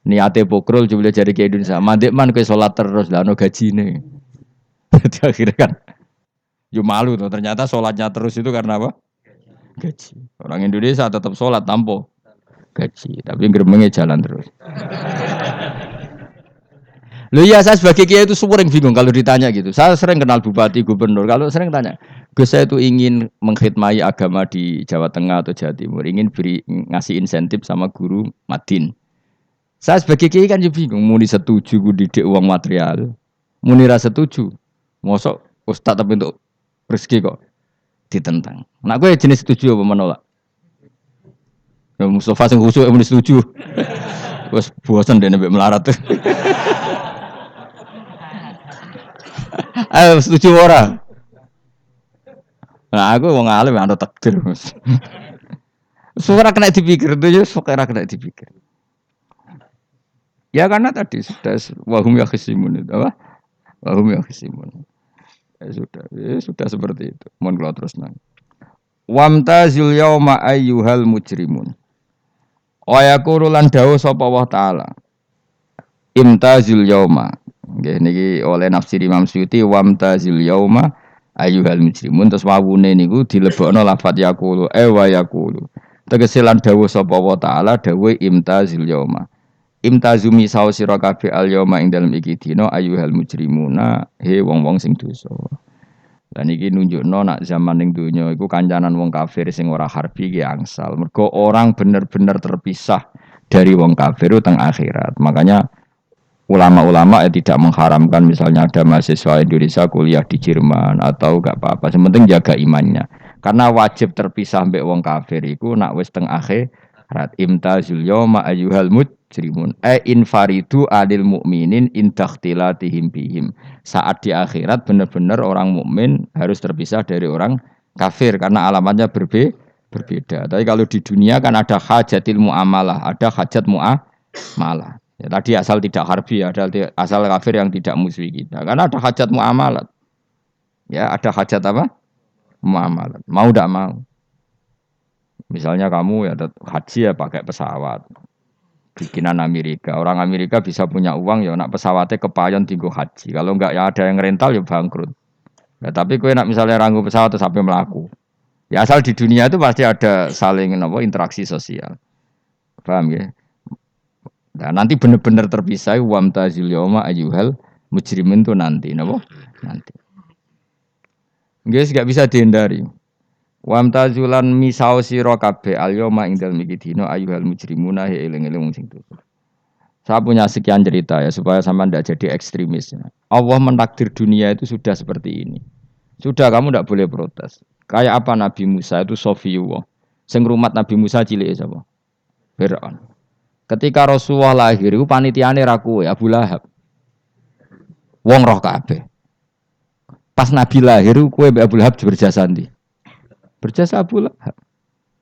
Niate pokrol coba jadi Kiai Indonesia. Mandek man ke sholat terus lah no gaji nih. Jadi akhirnya kan, yo malu tuh. Ternyata sholatnya terus itu karena apa? Gaji. Orang Indonesia tetap sholat tanpa gaji, tapi gerbangnya jalan terus. Loh iya saya sebagai kiai itu sering bingung kalau ditanya gitu. Saya sering kenal bupati, gubernur. Kalau sering tanya, Gus saya itu ingin mengkhidmati agama di Jawa Tengah atau Jawa Timur, ingin beri ngasih insentif sama guru Madin. Saya sebagai kiai kan juga bingung, muni setuju gue didik uang material, muni rasa setuju, mosok ustad tapi untuk rezeki kok ditentang. Nah gue jenis setuju apa menolak? Ya, Mustafa sing khusyuk muni setuju. Wes bosan deh nabi melarat tuh. Ayo setuju orang. Nah, aku wong alim ana takdir. Suara kena dipikir itu ya suara kena dipikir. Ya karena tadi sudah wahum ya khisimun itu apa? Wahum ya khisimun. Ya sudah seperti itu. Mohon kalau terus nang. Wamtazil yauma ayyuhal mujrimun. Wa yaqulu lan dawuh sapa Allah taala. Imtazil yauma. Nggih niki oleh nafsir Imam Suyuti wamtazil yauma ayyuhal mujrimun terus wawune niku dilebokno lafat yaqulu wa yaqulu. Tegese lan dawuh sapa Allah taala dawuh imtazil yauma. Imtazumi saus sira kabeh al yauma ing dalem iki dina ayyuhal mujrimuna he wong-wong sing dosa. Lan iki nunjukno nak zaman ning donya iku kancanan wong kafir sing ora harbi ki angsal. Mergo orang bener-bener terpisah dari wong kafir teng akhirat. Makanya ulama-ulama tidak mengharamkan misalnya ada mahasiswa Indonesia kuliah di Jerman atau gak apa-apa. Sementing jaga imannya. Karena wajib terpisah mbek wong kafir iku nak wis teng akhirat imtazul yauma ayyuhal mujrimun infaridu adil mukminin indakhtilatihim bihim. Saat di akhirat benar-benar orang mukmin harus terpisah dari orang kafir karena alamatnya berbeda. Tapi kalau di dunia kan ada hajatil muamalah, ada hajat muamalah. Ya, tadi asal tidak harbi, ada asal kafir yang tidak musuhi kita. Karena ada hajat muamalat. Ya, ada hajat apa? Muamalat. Mau tidak mau. Misalnya kamu ya haji ya pakai pesawat. Bikinan Amerika. Orang Amerika bisa punya uang ya nak pesawatnya kepayon tinggal haji. Kalau enggak ya ada yang rental ya bangkrut. Ya, tapi kue nak misalnya ranggu pesawat terus sampai melaku. Ya asal di dunia itu pasti ada saling interaksi sosial. Paham ya? Nah, nanti benar-benar terpisah wamtazil yauma ayyuhal mujrimin itu nanti napa? Nanti. Guys gak bisa dihindari. Wamtazulan misau sira kabeh al yauma ing dalem iki dina ayyuhal mujrimuna eling-eling sing dosa. Saya punya sekian cerita ya supaya sama ndak jadi ekstremis. Allah mentakdir dunia itu sudah seperti ini. Sudah kamu ndak boleh protes. Kayak apa Nabi Musa itu Sofiyullah. Sing rumat Nabi Musa cilik sapa? Fir'aun. Ketika Rasulullah lahir, itu panitiane ra kowe Abu Lahab. Wong roh kabeh. Pas Nabi lahir, kowe mbek Abu Lahab berjasa ndi? Berjasa Abu Lahab.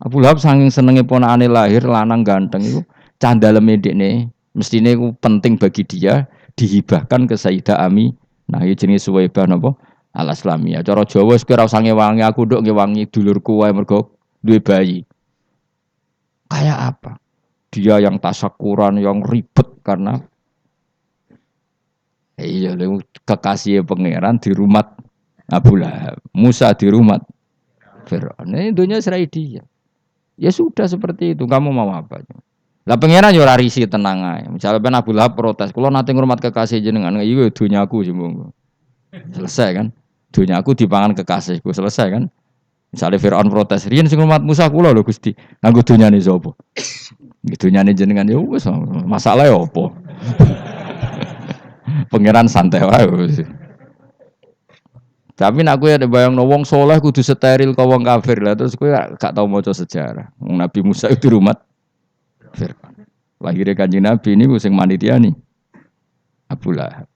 Abu Lahab saking senenge ponakane lahir lanang ganteng iku candaleme dekne, mestine iku penting bagi dia dihibahkan ke Sayyidah Ami. Nah, iki jenenge Suwaibah napa? Al-Islamiyah. Cara Jawa wis ora usah ngewangi aku nduk ngewangi dulurku wae mergo duwe bayi. Kayak apa? Dia yang tasyakuran, yang ribet karena iya kekasih pangeran di rumah Abu Lahab, Musa di rumah Fir'aun. Ini dunia serai dia. Ya sudah seperti itu. Kamu mau apa? Lah pangeran yo ora risi tenang ae. Misalnya ben Abu Lahab protes, "Kulo nate ngurmat kekasih jenengan." Iya dunyaku sih, selesai kan? Dunyaku dipangan kekasihku, selesai kan? Misalnya Fir'aun protes, "Riyen sing ngurmat Musa kula lho Gusti." Nganggo dunyane sapa? Dunyane jenengan ya wis masalah ya apa? Pangeran santai wae. Tapi nak kowe bayangno wong saleh kudu steril kok wong kafir lah terus kowe gak tau maca sejarah. Nabi Musa itu rumat Fir'aun. Lahirnya Kanjeng Nabi ini sing manitiani Abu Lahab.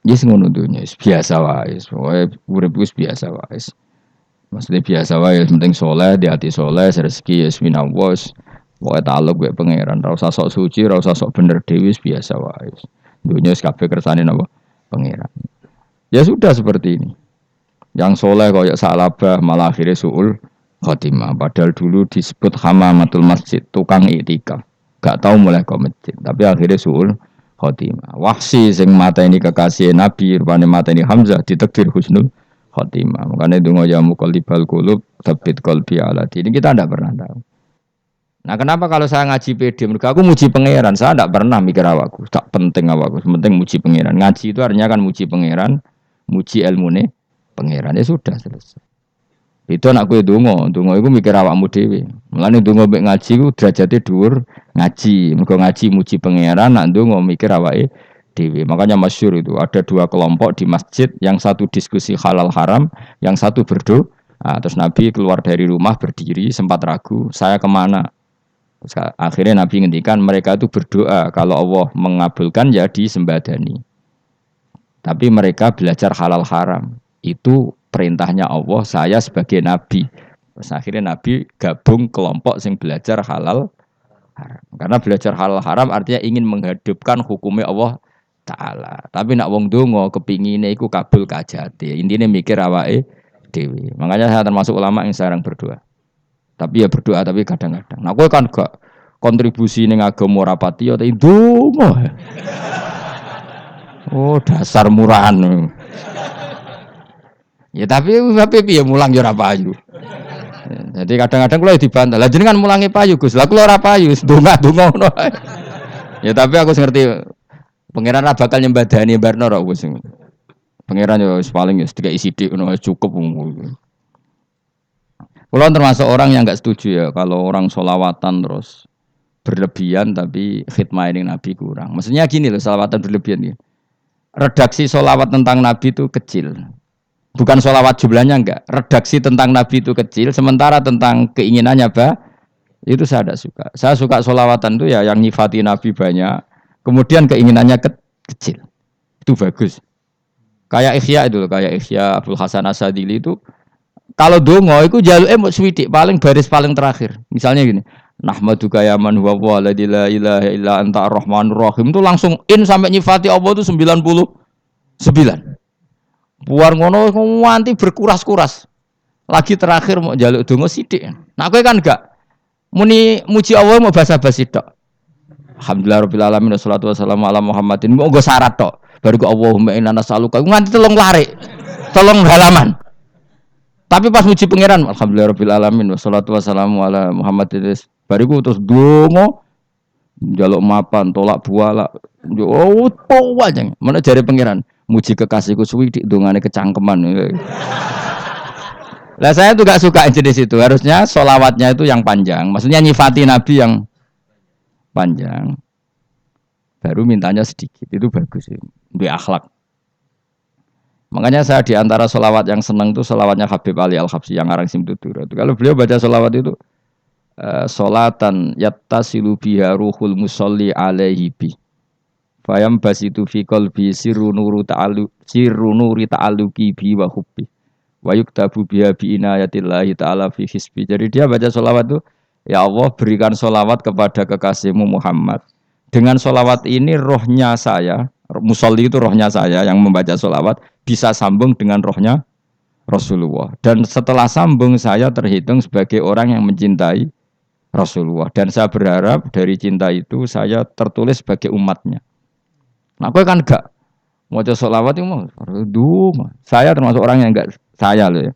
Yes ngono dunya biasa wae. Pokoke urip wis biasa wae. Maksudnya biasa wae penting saleh, di hati saleh, rezeki wis minawos. Pokoke taluk mek pangeran, ora usah sok suci, ora usah sok bener dhewe biasa wae. Dunya wis kabeh kersane napa? Pangeran. Ya sudah seperti ini. Yang soleh koyok salabah malah akhirnya suul khotimah. Padahal dulu disebut hamamatul masjid, tukang iktikaf. Gak tahu mulai ke masjid, tapi akhirnya suul khotimah. Wahsi sing mata ini kekasih Nabi, rupanya mata ini Hamzah ditakdir husnul khotimah. Makanya dungo ya muqallibal qulub tsabbit qalbi ala dini. Kita tidak pernah tahu. Nah kenapa kalau saya ngaji PD, mereka aku muji pangeran, saya tidak pernah mikir awakku, tak penting awakku, penting muji pangeran. Ngaji itu artinya kan muji pangeran, muji ilmune pangeran, ya sudah selesai. Itu anak gue dongo itu mikir awakmu dhewe. Mulane dongo mek ngaji ku derajate dhuwur ngaji, mergo ngaji muji pangeran, nak dongo mikir awake dhewe. Makanya masyhur itu ada dua kelompok di masjid, yang satu diskusi halal haram, yang satu berdoa. Nah, terus Nabi keluar dari rumah berdiri, sempat ragu, saya kemana? Terus akhirnya Nabi ngendikan mereka itu berdoa kalau Allah mengabulkan ya disembadani. Tapi mereka belajar halal haram. Itu perintahnya Allah, saya sebagai Nabi. Terus akhirnya Nabi gabung kelompok yang belajar halal haram. Karena belajar halal haram artinya ingin menghidupkan hukumnya Allah Ta'ala. Tapi nak wong dongo kepingine iku kabul kajati. Intinya mikir awake dewi. Makanya saya termasuk ulama yang jarang berdoa. Tapi ya berdoa tapi kadang-kadang. Nah kowe kan gak kontribusi ning agama rapati ya ndonga. Oh dasar murahan. Ya tapi piye mulang ya ora payu. Jadi kadang-kadang kula dibantah. Lah jenengan mulangi payu Gus. Lah kula ora payu, ndonga-ndonga ngono. Ya tapi aku ngerti pangeran ra bakal nyembadani barno ora wis. Pangeran ya wis paling ya sedikit sithik ngono cukup. Kula termasuk orang yang enggak setuju ya kalau orang sholawatan terus berlebihan tapi khidmah ini Nabi kurang. Maksudnya gini loh, sholawatan berlebihan ya. Redaksi sholawat tentang Nabi itu kecil. Bukan sholawat jumlahnya enggak. Redaksi tentang Nabi itu kecil, sementara tentang keinginannya itu saya tidak suka. Saya suka sholawatan itu ya yang nyifati Nabi banyak, kemudian keinginannya kecil. Itu bagus. Kayak Ikhya itu loh, kayak Ikhya Abdul Hasan As-Sadili itu kalau dongo itu jaluke mok swidik paling baris paling terakhir. Misalnya gini, nahmaduka ya man huwa la ilaha illa anta ar-rahmanur rahim itu langsung in sampai nyifati Allah itu 99. Buar ngono nganti berkuras-kuras. Lagi terakhir mau jaluk dongo sithik. Nah kowe kan enggak muni muji Allah mau basa-basi tok. Alhamdulillah rabbil alamin wassalatu wassalamu ala Muhammadin. Monggo syarat tok. Baru ke Allahumma inna nas'aluka nganti telung lari. Telung halaman. Tapi pas muji pangeran, alhamdulillah rabbil alamin wassalatu wassalamu ala Muhammadin. Bariku terus dongo njaluk mapan, tolak buala. Oh, aja. Mana jare pangeran? Muji kekasihku suwi dik dongane kecangkeman. Lah saya tuh gak suka jenis itu. Harusnya sholawatnya itu yang panjang. Maksudnya nyifati Nabi yang panjang. Baru mintanya sedikit. Itu bagus sih. Duwe akhlak. Makanya saya di antara sholawat yang senang itu sholawatnya Habib Ali Al-Habsyi yang arang Simtutur. Kalau beliau baca sholawat itu sholatan yattasilu biha ruhul musolli alaihi bi. Fayam basitu fi qalbi sirru nuri ta'alluqi bi wa hubbi. Wa yuktabu biha bi inayatillahi ta'ala fi hisbi. Jadi dia baca sholawat itu, ya Allah berikan sholawat kepada kekasihmu Muhammad. Dengan sholawat ini rohnya saya, musolli itu rohnya saya yang membaca sholawat, bisa sambung dengan rohnya Rasulullah. Dan setelah sambung saya terhitung sebagai orang yang mencintai Rasulullah. Dan saya berharap dari cinta itu saya tertulis sebagai umatnya. Nah aku kan enggak mau sholawat itu mau saya termasuk orang yang enggak saya loh ya.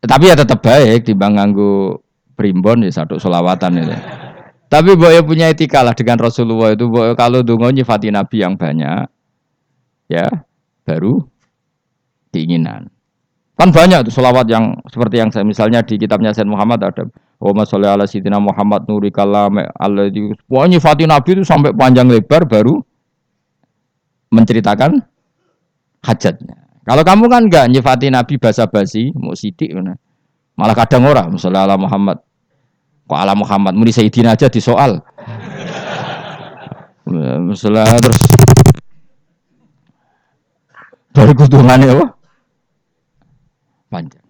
Tapi ya tetap baik dibanding nganggo primbon ya satu sholawatan itu. Tapi boyo punya etika lah dengan Rasulullah itu. Boyo kalau dongo nyifati Nabi yang banyak ya baru keinginan. Kan banyak tuh sholawat yang seperti yang saya misalnya di kitabnya Sayyid Muhammad ada Allahumma sholli ala sayyidina Muhammad nuri kalam alladzi pokoknya nyifati Nabi itu sampai panjang lebar baru menceritakan hajatnya. Kalau kamu kan enggak nyifati Nabi basa-basi, mau sidik mana. Malah kadang ora, misalnya ala Muhammad. Kok ala Muhammad muni Sayyidina aja disoal. Misalnya terus dari kutungannya apa? Panjang.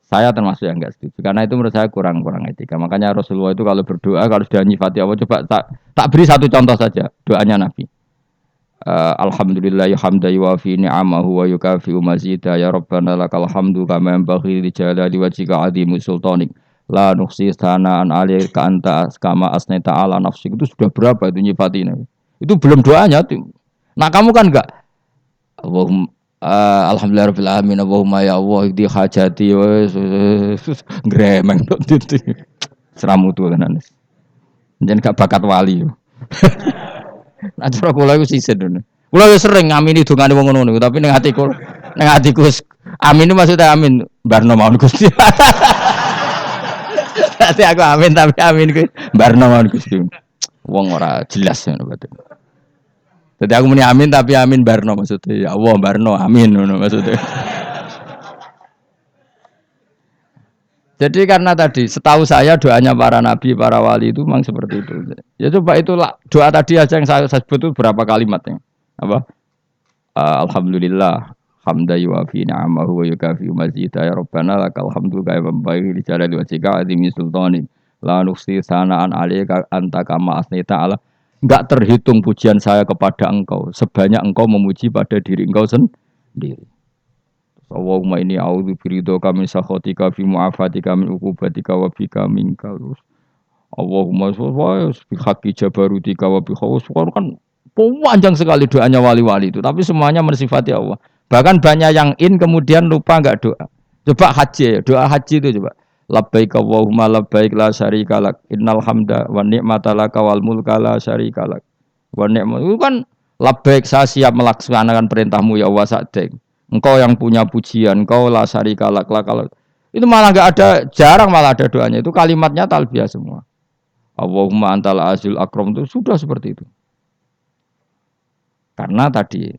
Saya termasuk yang enggak setuju karena itu menurut saya kurang etika. Makanya Rasulullah itu kalau berdoa kalau sudah nyifati Allah coba tak beri satu contoh saja doanya Nabi. Alhamdulillah hamda yuwafi ni'amahu wa yukafi'u mazida ya rabbana lakal hamdu kama yanbaghi li jalali wajhika 'azimi sultanik la nuhsi sana'an 'alaika anta kama asnaita 'ala nafsik. Itu sudah berapa itu nyifatin itu belum doanya tuh. Nah kamu kan enggak Allahumma alhamdulillah rabbil alamin Allahumma ya Allah di hajati gremeng itu seramu tuh tenan jen gak bakat wali. Nah, cara kula iku sisen ngono. Kula yo sering ngamini dongane wong ngono, tapi ning atiku amin itu maksudnya amin barno mawon Gusti. Dadi aku amin tapi amin kuwi barno mawon Gusti. Wong ora jelas ngono berarti. Dadi aku muni amin tapi amin barno maksudnya. Ya Allah barno amin ngono maksudnya. Jadi karena tadi setahu saya doanya para nabi, para wali itu memang seperti itu. Ya coba itulah doa tadi aja yang saya sebut itu berapa kalimatnya? Apa? Alhamdulillah hamda yuwafi ni'amahu wa yukafi mazida ya rabbana lakal hamdu kaya membaik li jalali wajhika azimi sultani la nuhsi sana'an 'alaika anta kama asnaita 'ala. Enggak terhitung pujian saya kepada engkau sebanyak engkau memuji pada diri engkau sendiri. Allahumma inni a'udzu biridhoka min sakhatika fi mu'afatika min uqubatika wa bika minkal. Allahumma sholli bi haqqi jabarutika wa bi khawas. Kan panjang sekali doanya wali-wali itu, tapi semuanya mensifati Allah. Bahkan banyak yang kemudian lupa enggak doa. Coba haji, doa haji itu coba. Labbaik Allahumma labbaik la syarika lak innal hamda wa ni'mata laka wal mulka la syarika lak. Wa ni'mat itu kan labbaik saya siap melaksanakan perintahmu ya Allah sa'dek. Engkau yang punya pujian, engkau la syarika lak. Itu malah enggak ada, jarang malah ada doanya. Itu kalimatnya talbiyah semua. Allahumma antal azil akram itu sudah seperti itu. Karena tadi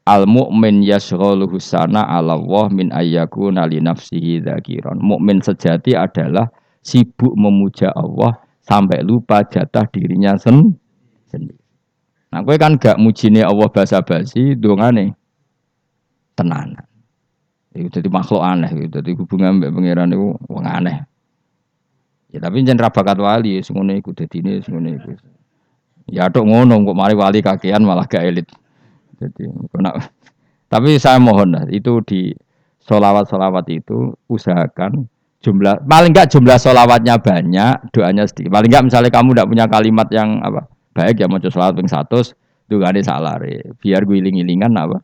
al mu'min yashghaluhu sana 'ala Allah min ayyakuna li nafsihi dzakiran. Mukmin sejati adalah sibuk memuja Allah sampai lupa jatah dirinya sendiri. Nah, kowe kan gak mujine Allah basa-basi, dongane tenanan. Itu jadi makhluk aneh, itu jadi hubungan mbek pangeran itu wong aneh. Ya tapi jan ra bakat wali, ngono iku dadine ngono iku. Ya tok ngono kok mari wali kakean malah gak elit. Jadi tapi saya mohon lah itu di sholawat itu usahakan jumlah paling enggak jumlah sholawatnya banyak, doanya sedikit. Paling enggak misalnya kamu enggak punya kalimat yang apa baik ya maca sholawat ping 100 dungane salare. Biar guling-gilingan apa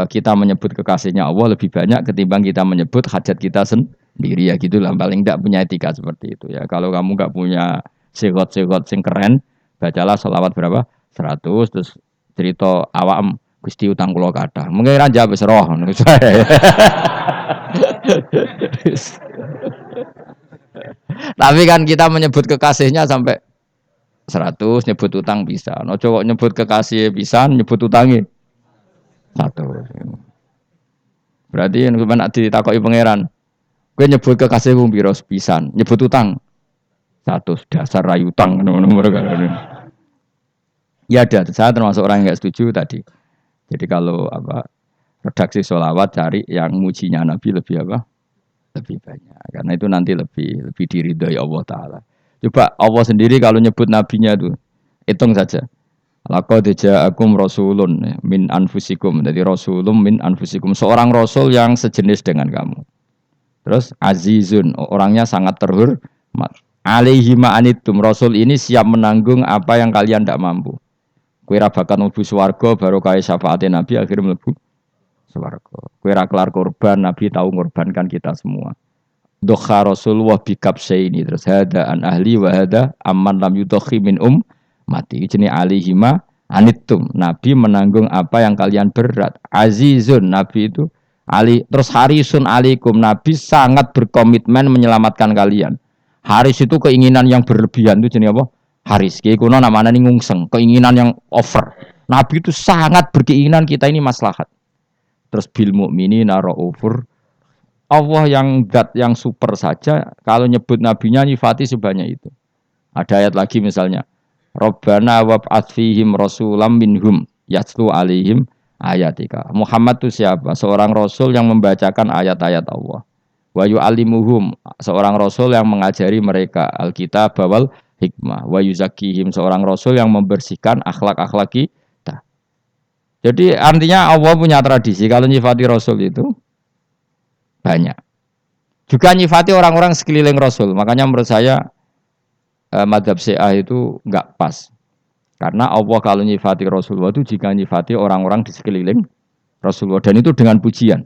kita menyebut kekasihnya Allah lebih banyak ketimbang kita menyebut hajat kita sendiri ya gitulah paling enggak punya etika seperti itu ya. Kalau kamu enggak punya segot-segot sing keren, bacalah sholawat berapa? 100 terus cerita awam Gusti utang kula kathah. Mengira jawab wis roh ngono. Tapi kan kita menyebut kekasihnya sampai 100 nyebut utang bisa. Ojo kok nyebut kekasih pisan nyebut utangi 100. Berarti yen nek ditakoki pangeran, kowe nyebut kekasihmu piro pisan, nyebut utang 100 dasar rayu utang ngono mereka. Ya ada, saya termasuk orang yang enggak setuju tadi. Jadi kalau redaksi sholawat cari yang mujinya Nabi lebih lebih banyak. Karena itu nanti lebih diridhoi Allah Taala. Coba Allah sendiri kalau nyebut nabinya itu hitung saja. Laqad ja'akum rasulun min anfusikum. Jadi rasulun min anfusikum, seorang rasul yang sejenis dengan kamu. Terus azizun, orangnya sangat terhormat. Alaihi ma'anitum, rasul ini siap menanggung apa yang kalian tidak mampu. Kowe ra bakat mlebu swarga baru kaya syafaate Nabi akhirnya mlebu swarga. Kowe ra kelar korban, Nabi tahu ngorbankan kita semua. Dokha Rasulullah bikabsaini terus hada an ahli wa hada amman lam yudakhi min mati. Jenenge alihima anittum. Nabi menanggung apa yang kalian berat. Azizun, Nabi itu ali terus harisun alaikum. Nabi sangat berkomitmen menyelamatkan kalian. Haris itu keinginan yang berlebihan itu jenenge apa? Haris, kiai kuno namanya ngungseng, keinginan yang over. Nabi itu sangat berkeinginan kita ini maslahat. Terus bil mukminina raufur. Allah yang zat yang super saja kalau nyebut nabinya nyifati sebanyak itu. Ada ayat lagi misalnya, Rabbana wab'ats fihim rasulam minhum yatlu alaihim ayatika. Muhammad itu siapa? Seorang rasul yang membacakan ayat-ayat Allah. Wa yu'allimuhum, seorang rasul yang mengajari mereka Alkitab wal hikmah. Wa yuzakkihim, seorang rasul yang membersihkan akhlak-akhlak kita. Jadi artinya Allah punya tradisi kalau nyifati rasul itu banyak. Juga nyifati orang-orang sekeliling rasul. Makanya menurut saya madhab Syiah itu enggak pas. Karena Allah kalau nyifati Rasulullah itu jika nyifati orang-orang di sekeliling Rasulullah. Dan itu dengan pujian.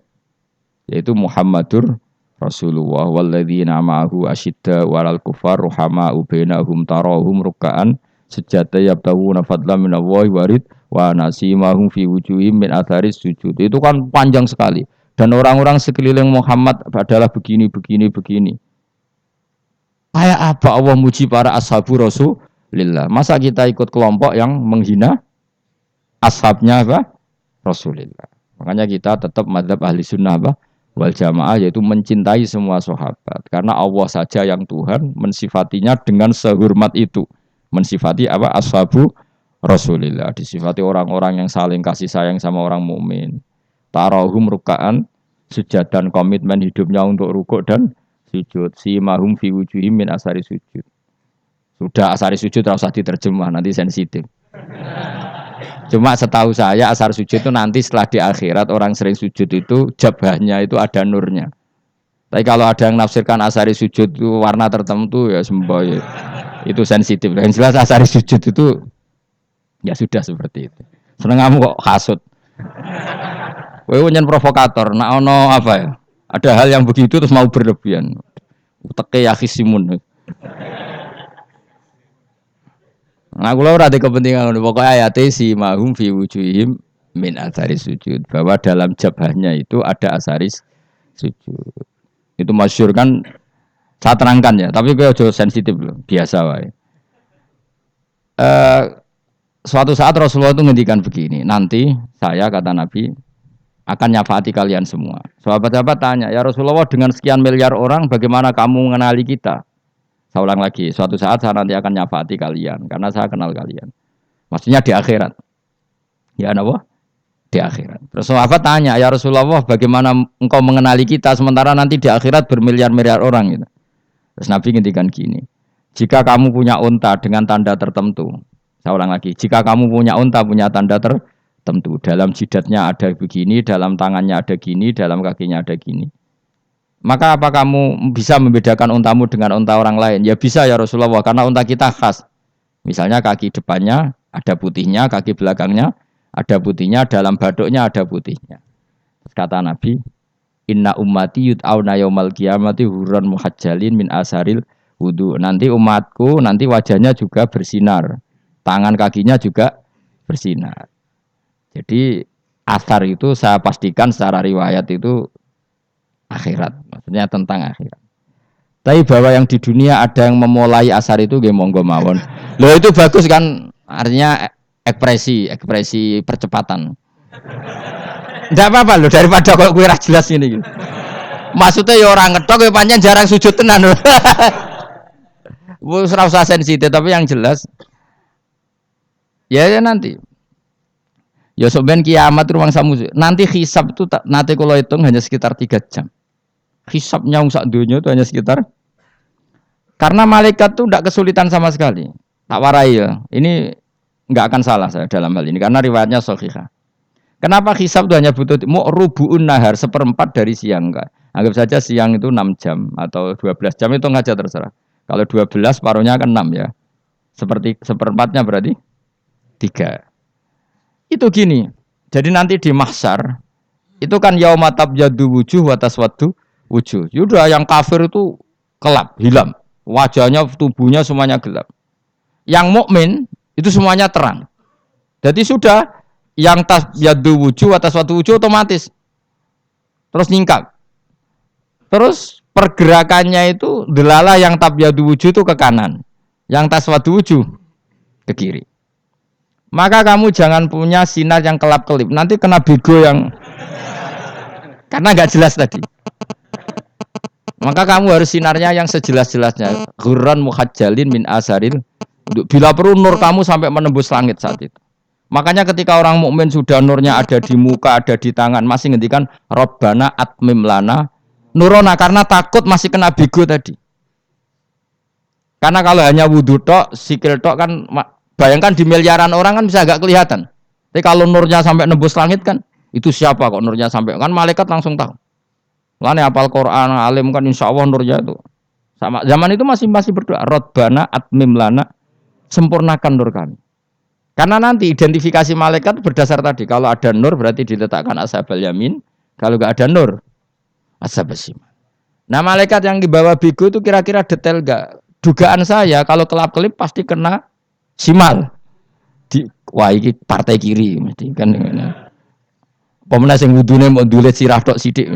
Yaitu Muhammadur Rasulullah walladzina ma'ahu asyidda walal kufar ruhama'u bainahum tarahum ruk'an sujada yabtawuna fadlan minallahi warid wa nasimahum fi wujuhim min atharis sujud. Itu kan panjang sekali. Dan orang-orang sekeliling Muhammad adalah begini. Kayak apa Allah muji para ashabu Rasulillah? Masa kita ikut kelompok yang menghina ashabnya apa? Rasulillah. Makanya kita tetap mazhab ahli sunnah apa? Wal jamaah, yaitu mencintai semua sahabat. Karena Allah saja yang Tuhan mensifatinya dengan sehormat itu. Mensifati apa? Ashabu Rasulillah. Disifati orang-orang yang saling kasih sayang sama orang mukmin. Tarahum ruka'an, sujud dan komitmen hidupnya untuk rukuk dan sujud. Si mahum fi wujuhim min asari sujud. Sudah asari sujud tidak usah diterjemah, nanti sensitif. Cuma setahu saya asar sujud itu nanti setelah di akhirat orang sering sujud itu jabahnya itu ada nurnya. Tapi kalau ada yang nafsirkan asari sujud itu warna tertentu ya semboy. Itu sensitif. Yang jelas asari sujud itu ya sudah seperti itu. Seneng kamu kok hasut. Kowe nyen provokator, nak ono apa ya? Ada hal yang begitu terus mau berlebihan. Uteke ya khisimun. Nah, kula ora ada kepentingan pokoknya ayat si mahum fi wujuhim min athari sujud, bahwa dalam jabahnya itu ada asaris sujud. Itu masyhur kan, saya terangkan ya, tapi gue aja sensitif loh, biasa wae. Suatu saat Rasulullah itu ngendikan begini, nanti saya kata Nabi akan nyafaati kalian semua. Sahabat-sahabat tanya, ya Rasulullah dengan sekian miliar orang bagaimana kamu mengenali kita? Saya ulang lagi, suatu saat saya nanti akan nyafaati kalian karena saya kenal kalian. Maksudnya di akhirat. Ya apa? Di akhirat. Terus sahabat tanya, ya Rasulullah bagaimana engkau mengenali kita sementara nanti di akhirat bermiliar-miliar orang gitu. Terus Nabi ngendikan gini, jika kamu punya unta dengan tanda tertentu, saya ulang lagi, jika kamu punya unta punya tanda tertentu, dalam jidatnya ada begini, dalam tangannya ada gini, dalam kakinya ada gini. Maka apa kamu bisa membedakan untamu dengan unta orang lain? Ya bisa ya Rasulullah, karena unta kita khas. Misalnya kaki depannya ada putihnya, kaki belakangnya ada putihnya, dalam baduknya ada putihnya. Terus kata Nabi, inna ummati yud'auna yaumal qiyamati hurran muhajjalin min asaril wudu. Nanti umatku nanti wajahnya juga bersinar, tangan kakinya juga bersinar. Jadi asar itu saya pastikan secara riwayat itu akhirat, maksudnya tentang akhirat. Tapi bahwa yang di dunia ada yang memulai asar itu nggih monggo mawon. Loh itu bagus kan, artinya ekspresi percepatan. Enggak apa-apa loh, daripada kok kuwi ra jelas ini gitu. Maksudnya ya orang ngetok ya pancen jarang sujud tenan. Wis ora usah sensitif, tapi yang jelas ya nanti. Ya sampean kiamat ruang samu. Nanti hisab itu nanti kalau hitung hanya sekitar 3 jam. Hisabnya sak dunia itu hanya sekitar, karena malaikat itu tidak kesulitan sama sekali. Tak warai ya. Ini enggak akan salah saya dalam hal ini karena riwayatnya sahihah. Kenapa hisab itu hanya butuh rubu'un nahar, seperempat dari siang enggak. Anggap saja siang itu 6 jam atau 12 jam itu aja terserah. Kalau 12 paruhnya kan 6 ya. Seperti seperempatnya berarti 3. Itu gini. Jadi nanti di mahsyar itu kan yauma tabyaddu wujuh wa taswaddu wujuh. Yaudah yang kafir itu kelap, hilang. Wajahnya, tubuhnya semuanya gelap. Yang mukmin itu semuanya terang. Jadi sudah yang tabyaddu wujuh wa taswaddu wujuh otomatis terus nyingkap. Terus pergerakannya itu delala yang tabyaddu wujuh itu ke kanan. Yang taswaddu wujuh ke kiri. Maka kamu jangan punya sinar yang kelap-kelip. Nanti kena bego yang Karena nggak jelas tadi. Maka kamu harus sinarnya yang sejelas-jelasnya. Ghurran muhajjalin min asaril. Bila perlu nur kamu sampai menembus langit saat itu. Makanya ketika orang mukmin sudah nurnya ada di muka, ada di tangan, masih ngendikan Rabbana atmim lana nurona karena takut masih kena bigo tadi. Karena kalau hanya wudhu tok, sikil tok kan bayangkan di miliaran orang kan bisa agak kelihatan. Tapi kalau nurnya sampai nembus langit kan itu siapa kok nurnya sampai kan malaikat langsung tahu. Lane hafal Quran, alim kan insya Allah nurnya itu. Sama zaman itu masih berdoa, Rabbana atmim lana, sempurnakan nur kami. Karena nanti identifikasi malaikat berdasar tadi, kalau ada nur berarti diletakkan ashabal yamin, kalau enggak ada nur ashabas shimal. Nah, malaikat yang dibawa bigo itu kira-kira detail enggak? Dugaan saya kalau kelap-kelip pasti kena simal. Wah, ini partai kiri mesti kan. Pemenang sing wudune mau dulet sirah tok sithik.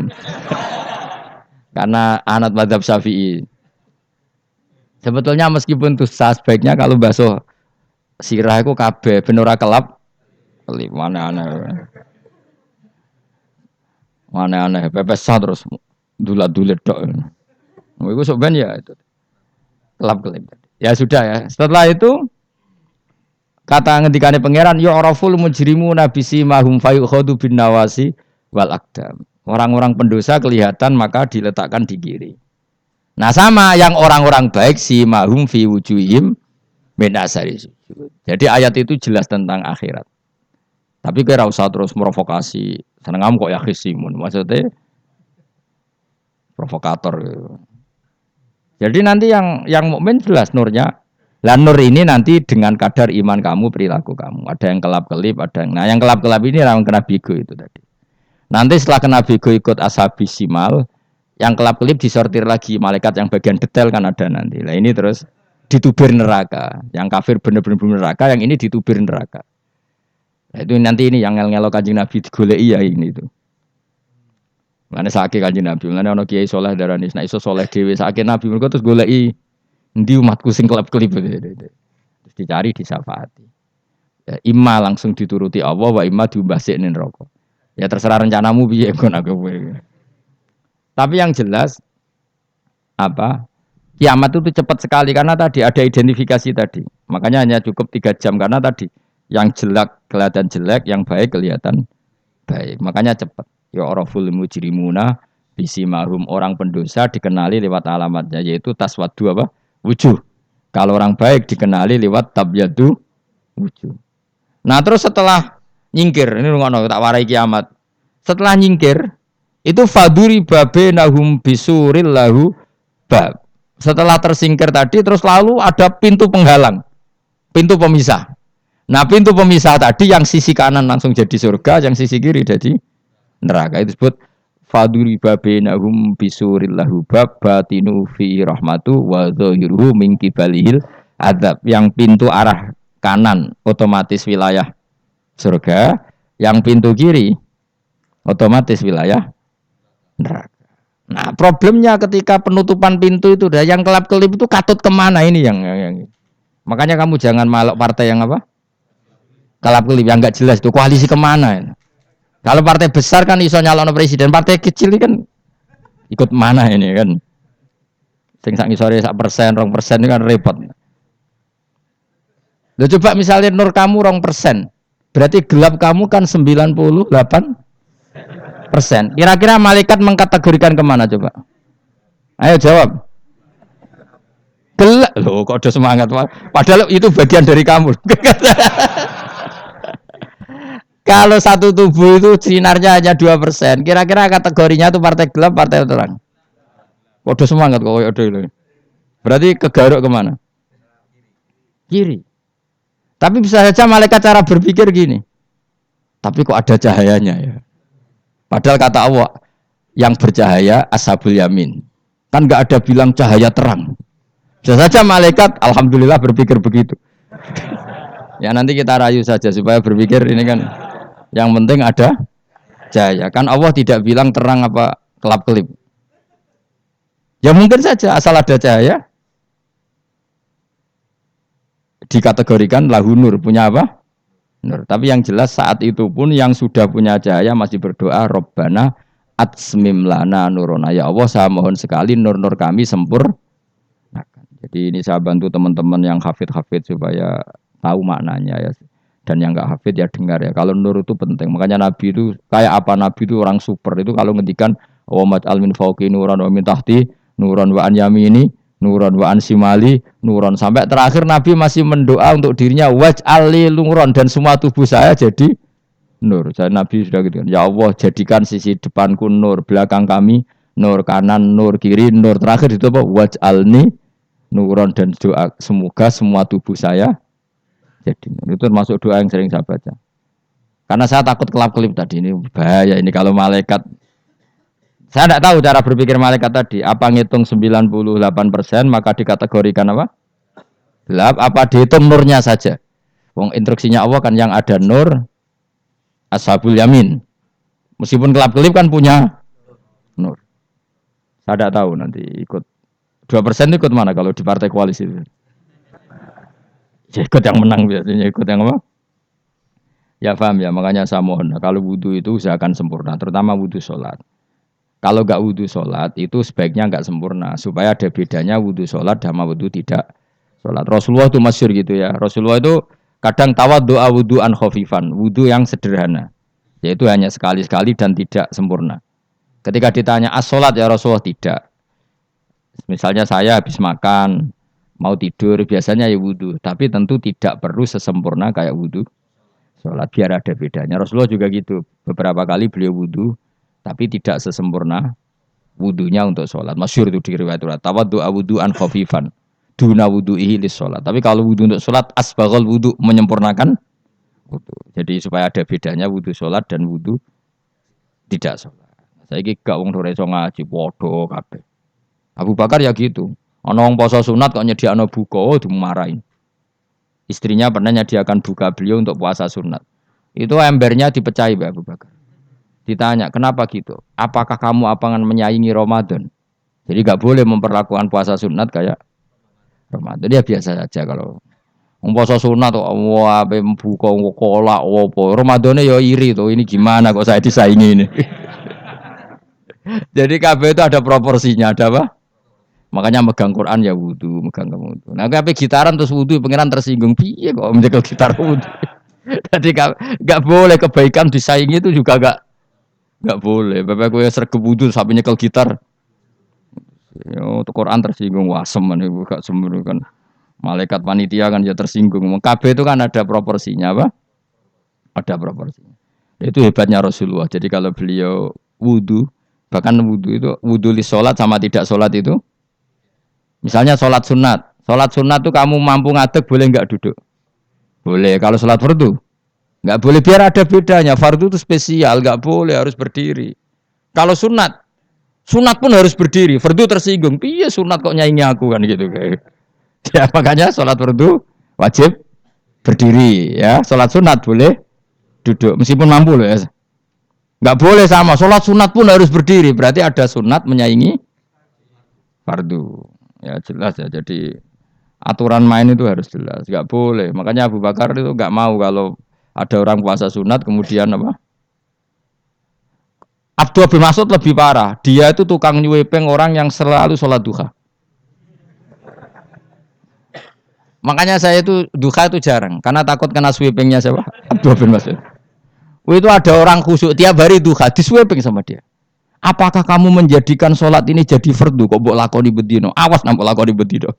Karena anat madzhab Syafi'i. Sebetulnya meskipun itu sebaiknya kalau basuh sirah itu kabeh ben ora kelap kelip aneh-aneh. Aneh-aneh pepesah terus dulat-dulet tok. Iku sok ben ya itu. Kelap kelip. Ya sudah ya. Setelah itu kata ngendikane pangeran ya araful mujrimu nabisi mahum fayukhadu bin nawasi wal aqdam. Orang-orang pendosa kelihatan maka diletakkan di kiri. Nah sama yang orang-orang baik si mahum fi wujuhim min asari sujud. Jadi ayat itu jelas tentang akhirat. Tapi kira usah terus provokasi. Seneng kamu kok ya khisimun. Maksudnya provokator. Jadi nanti yang mukmin jelas nurnya. Lah nur ini nanti dengan kadar iman kamu, perilaku kamu. Ada yang kelap-kelip, ada yang. Nah, yang kelap-kelip ini yang kena bigo itu tadi. Nanti setelah kena bigo ikut ashabis simal, yang kelap-kelip disortir lagi malaikat yang bagian detail kan ada nanti. Nah, ini terus ditubir neraka. Yang kafir benar-benar neraka, yang ini ditubir neraka. Nah, itu nanti ini yang ngel-ngelo Kanjeng Nabi digoleki ya ini itu. Mana sakit Kanjeng Nabi, mana ono kiai soleh darani, nah iso soleh dhewe sakit Nabi mergo terus goleki endi umatku sing kelap-kelip terus dicari disafaati. Ya, imma langsung dituruti Allah wa imma diumbasikne neraka. Ya terserah rencanamu piye kon aku. Tapi yang jelas apa? Kiamat itu cepat sekali karena tadi ada identifikasi tadi. Makanya hanya cukup 3 jam karena tadi yang jelek kelihatan jelek, yang baik kelihatan baik. Makanya cepat. Ya araful mujrimuna bisimahum orang pendosa dikenali lewat alamatnya yaitu taswaddu apa? Wujuh. Kalau orang baik dikenali lewat tabyadu wujuh. Nah, terus setelah nyingkir, ini ngono tak warai kiamat. Setelah nyingkir, itu faduri babe nahum bisuril lahu bab. Setelah tersingkir tadi, terus lalu ada pintu penghalang, pintu pemisah. Nah, pintu pemisah tadi yang sisi kanan langsung jadi surga, yang sisi kiri jadi neraka. Itu disebut faduri babe nahum bisuril lahu bab batinu fi rahmatu wa dhahiruhu min kibalihil adzab. Yang pintu arah kanan otomatis wilayah surga, yang pintu kiri otomatis wilayah neraka. Nah, problemnya ketika penutupan pintu itu dah yang kelap-kelip itu katut kemana ini yang makanya kamu jangan malok partai yang apa? Kelap-kelip yang enggak jelas itu koalisi kemana? Kalau partai besar kan iso nyalon presiden, partai kecil ini kan ikut mana ini kan? Sing sak ngisore sak persen, 2% ini kan repot. Lo coba misalnya nur kamu 2%. Berarti gelap kamu kan 98%. Kira-kira malaikat mengkategorikan kemana coba? Ayo jawab. Gelap. Loh kok udah semangat. Padahal itu bagian dari kamu. Kalau satu tubuh itu sinarnya hanya 2%. Kira-kira kategorinya itu partai gelap, partai terang. Kok udah semangat kok. Berarti kegaruk kemana? Kiri. Tapi bisa saja malaikat cara berpikir gini. Tapi kok ada cahayanya ya. Padahal kata Allah, yang bercahaya ashabul yamin. Kan enggak ada bilang cahaya terang. Bisa saja malaikat alhamdulillah berpikir begitu. Ya nanti kita rayu saja supaya berpikir ini kan yang penting ada cahaya. Kan Allah tidak bilang terang apa kelap-kelip. Ya mungkin saja asal ada cahaya dikategorikan lahu nur, punya apa? Nur. Tapi yang jelas saat itu pun yang sudah punya cahaya masih berdoa Rabbana atsmim lana nuruna. Ya Allah, saya mohon sekali nur-nur kami sempurnakan. Jadi ini saya bantu teman-teman yang hafid-hafid supaya tahu maknanya ya. Dan yang enggak hafid ya dengar ya. Kalau nur itu penting. Makanya Nabi itu kayak apa, Nabi itu orang super. Itu kalau ngendikan wa maj'al min fawqi nuran wa min tahti nuran wa an yamini nuran wa an simali nuran, sampai terakhir Nabi masih mendoa untuk dirinya waj'al li nuran, dan semua tubuh saya jadi nur. Jadi Nabi sudah gitu kan. Ya Allah, jadikan sisi depanku nur, belakang kami nur, kanan nur, kiri nur, terakhir itu apa? Waj'alni nuron, dan doa semoga semua tubuh saya jadi nur. Itu termasuk doa yang sering saya baca. Karena saya takut kelap-kelip tadi, ini bahaya ini kalau malaikat. Saya tidak tahu cara berpikir malaikat tadi. Apa ngitung 98% maka dikategorikan apa? Gelap, apa dihitung nurnya saja? Wong instruksinya Allah kan yang ada nur ashabul yamin. Meskipun kelap-kelip kan punya nur. Saya tidak tahu nanti ikut 2% ikut mana kalau di partai koalisi itu. Ya, ikut yang menang biasanya, ikut yang apa? Ya paham ya, makanya saya mohon. Kalau wudhu itu usahakan sempurna, terutama wudhu sholat. Kalau nggak wudhu sholat itu sebaiknya nggak sempurna, supaya ada bedanya wudhu sholat sama wudhu tidak sholat. Rasulullah itu masyhur gitu ya. Rasulullah itu kadang tawad doa wudhuan khofifan, wudhu yang sederhana, yaitu hanya sekali-sekali dan tidak sempurna. Ketika ditanya as-sholat ya Rasulullah, tidak. Misalnya saya habis makan, mau tidur, biasanya ya wudhu. Tapi tentu tidak perlu sesempurna kayak wudhu sholat, biar ada bedanya. Rasulullah juga gitu. Beberapa kali beliau wudhu, tapi tidak sesempurna wudhunya untuk sholat. Masyhur itu di riwayat riwayat. Tawaddu awudhu'an khafifan duna wudhu'ihi lis sholat. Tapi kalau wudhu untuk sholat, asbaghal wudhu, menyempurnakan wudhu. Jadi supaya ada bedanya wudhu sholat dan wudhu tidak sholat. Saya gak wong ora iso ngaji podo kabeh. Abu Bakar ya gitu. Ana wong poso sunat kok nyediakno buka, dimarahin. Istrinya pernah nyediakan buka beliau untuk puasa sunat. Itu embernya dipecahi Abu Bakar. Ditanya, kenapa gitu? Apakah kamu akan menyaingi Ramadan? Jadi gak boleh memperlakukan puasa sunat kayak Ramadan. Ya biasa saja kalau puasa sunat tuh, wah, buka kolak, opo. Ramadannya ya iri tuh. Ini gimana kok saya disaingi ini? Jadi KB itu ada proporsinya, ada apa? Makanya megang Quran ya wudu, megang wudu. Nah, KB gitaran terus wudu, pengiran tersinggung. Piye kok menjaga gitar wudu? Jadi gak boleh kebaikan disaingi itu juga gak boleh. Bapak gue sergap wudu sampai nyekel gitar. Yo, Quran tersinggung, wah semen itu gak sembrono kan. Malaikat panitia kan ya tersinggung. KB itu kan ada proporsinya apa? Ada proporsinya. Itu hebatnya Rasulullah. Jadi kalau beliau wudu, bahkan wudu itu wudu li sholat sama tidak sholat itu. Misalnya sholat sunat tuh kamu mampu ngadeg boleh nggak duduk? Boleh. Kalau sholat fardu nggak boleh, biar ada bedanya. Fardu itu spesial, nggak boleh, harus berdiri. Kalau sunat pun harus berdiri. Fardu tersinggung, iya sunat kok nyaingi aku kan gitu kayak. Ya makanya sholat fardu wajib berdiri ya. Sholat sunat boleh duduk meskipun mampu loh ya. Nggak boleh sama. Sholat sunat pun harus berdiri. Berarti ada sunat menyaingi fardu. Ya jelas ya. Jadi aturan main itu harus jelas. Nggak boleh. Makanya Abu Bakar itu nggak mau kalau ada orang puasa sunat kemudian apa? Abdul bin Mas'ud lebih parah. Dia itu tukang nyuwepeng orang yang selalu sholat duha. Makanya saya itu duha itu jarang. Karena takut kena sweepingnya siapa? Abdul bin Mas'ud. Itu ada orang khusyuk tiap hari duha disweeping sama dia. Apakah kamu menjadikan sholat ini jadi fardu kok mbok lakoni bedino? Awas nang mbok lakoni bedino.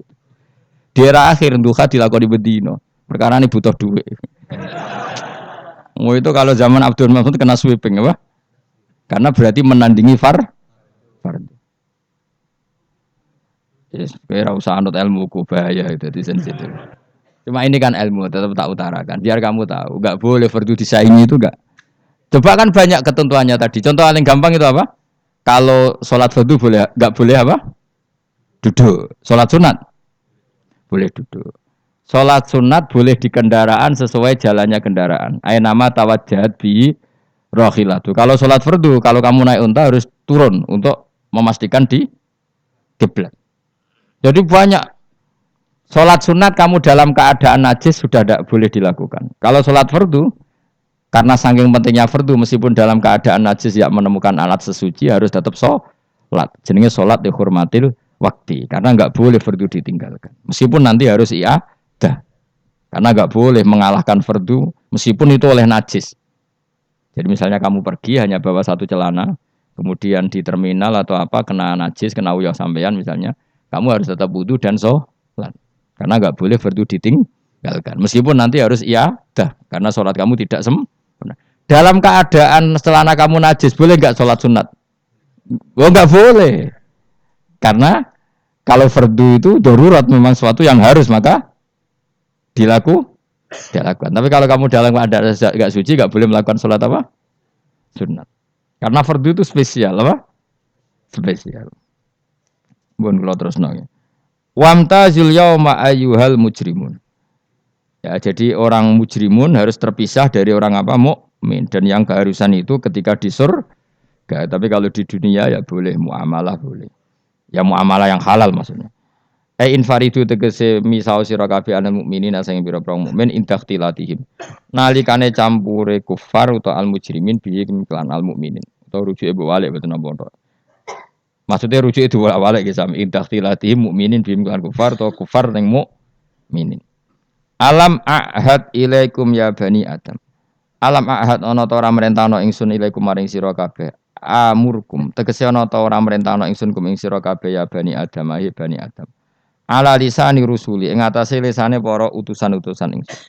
Di era akhir duha dilakoni bedino. Perkara ini butuh duit. Itu kalau zaman Abdul Mas'ud kena sweeping apa? Karena berarti menandingi fardu. Yes, kira usah anut ilmuku bahaya itu di sensitif. Cuma ini kan ilmu tetap tak utarakan. Biar kamu tahu, enggak boleh fardu disaingi itu enggak. Coba kan banyak ketentuannya tadi. Contoh paling gampang itu apa? Kalau sholat fardu boleh, enggak boleh apa? Duduk. Sholat sunat boleh duduk. Sholat sunat boleh di kendaraan sesuai jalannya kendaraan. Ainama tawajjahat bi rohilatu. Kalau sholat fardu, kalau kamu naik unta harus turun untuk memastikan di kiblat. Jadi banyak sholat sunat kamu dalam keadaan najis sudah tidak boleh dilakukan. Kalau sholat fardu Karena saking pentingnya fardu meskipun dalam keadaan najis tidak menemukan alat sesuci harus tetap sholat. Jenenge sholat dihormatil waktu karena nggak boleh fardu ditinggalkan. Meskipun nanti harus iadah karena nggak boleh mengalahkan fardu meskipun itu oleh najis. Jadi misalnya kamu pergi hanya bawa satu celana, kemudian di terminal atau apa kena najis, kena uyah sampean misalnya, kamu harus tetap wudu dan sholat. Karena nggak boleh fardu ditinggalkan. Meskipun nanti harus iadah karena sholat kamu tidak sempurna. Dalam keadaan celana kamu najis, boleh nggak sholat sunat? Oh nggak boleh. Karena kalau fardu itu darurat memang suatu yang harus maka dilakukan. Tapi kalau kamu dalam keadaan nggak suci, nggak boleh melakukan sholat apa? Sunat. Karena fardu itu spesial apa? Spesial. Bun kula terusno ya. Wamtazil yauma ayyuhal mujrimun. Ya, jadi orang mujrimun harus terpisah dari orang apa? Mukmin dan yang keharusan itu ketika di surga. Tapi kalau di dunia ya boleh muamalah boleh. Ya muamalah yang halal maksudnya. Infaridu tegese misau sira kabeh ana mukminin asing pira-pira mukmin intaktilatihim. Nalikane campure kufar utawa al mujrimin bihi kelan al mukminin. Utawa rujuke balik boten napa. Maksudnya rujuk itu awalnya gitu sama intaktilati mukminin bim kelan kufar atau kufar neng mukminin. Alam ahad ilaikum ya bani Adam. Alam ahad ana ta ora merentano ingsun ilaikum maring sira kabeh. Amurkum tegese ana ta ora merentano ingsun kum ing sira kabeh ya bani Adam ahi bani Adam. Ala lisani rusuli ing atase lisane para utusan-utusan ingsun.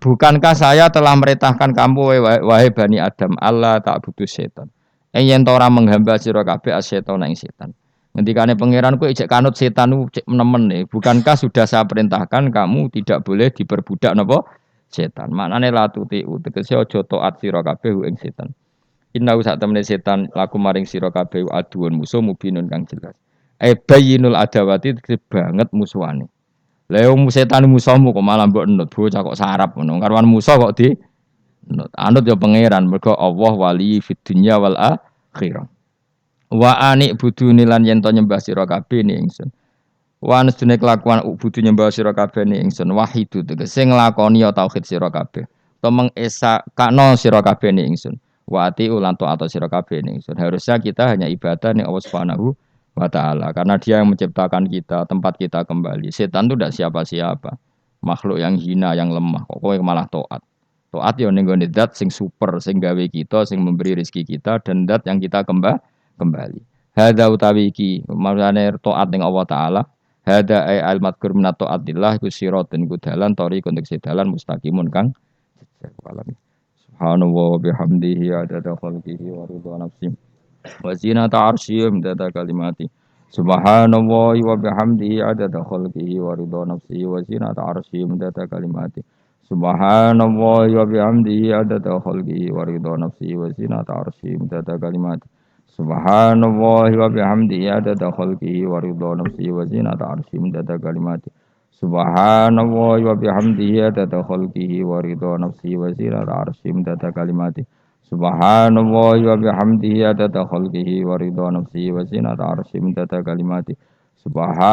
Bukankah saya telah merintahkan kamu wahai bani Adam Allah tak butuh setan. Yen ora menghamba sira kabeh asyaiton ing setan. Ngendikane pangeran kowe ijek kanut setan cek nemen nih. Bukankah sudah saya perintahkan kamu tidak boleh diperbudak napa setan. Maknane la tuti tegese aja taat sira kabeh ing setan. Inna sak temene setan laku maring sira kabeh aduun musuh mubinun kang jelas. Bayinul adawati banget musuhane. Lah wong setan musuhmu kok malah mbok enut bocah kok sarap ngono. Karwan musuh kok di anut ya pangeran mergo Allah wali fid dunya wal akhirah. Wa anik budune lan yen to nyembah sira kabeh ni ingsun. Wa anstune kelakuan budu nyembah sira kabeh ni ingsun wahidu tegese nglakoni ya tauhid sira kabeh. To mengesa kakno sira kabeh ni ingsun. Wa ati ulan to atau sira kabeh ni ingsun. Harusnya kita hanya ibadah ning Allah Subhanahu wa taala karena dia yang menciptakan kita, tempat kita kembali. Setan itu tidak siapa-siapa. Makhluk yang hina, yang lemah. Kok kowe malah taat. Taat ya ning gone zat sing super, sing gawe kita, sing memberi rezeki kita dan zat yang kita kembali. Hadza utawi iki, maksudane taat ning Allah taala. Hadza ay al madkur min taatillah iku siratun kudalan tori kontek sedalan mustaqimun kang subhanallah bihamdihi adada khalqihi wa ridha nafsi wa zinata arsyihi midada kalimati subhanallah wa bihamdihi adada khalqihi wa ridha nafsi wa zinata arsyihi midada kalimati subhanallah wa bihamdihi adada khalqihi wa ridha nafsi wa zinata arsyihi midada kalimati subhanallah wa bihamdihi adada khalqihi wa ridha nafsi wa zinata arsyihi midada kalimati subhanallah wa bihamdihi adada khalqihi wa ridha nafsi wa zinata arsyihi midada kalimati subhanallah wa bihamdihi adada khalqihi wa ridha nafsi wa zinata arsyihi midada kalimati subhan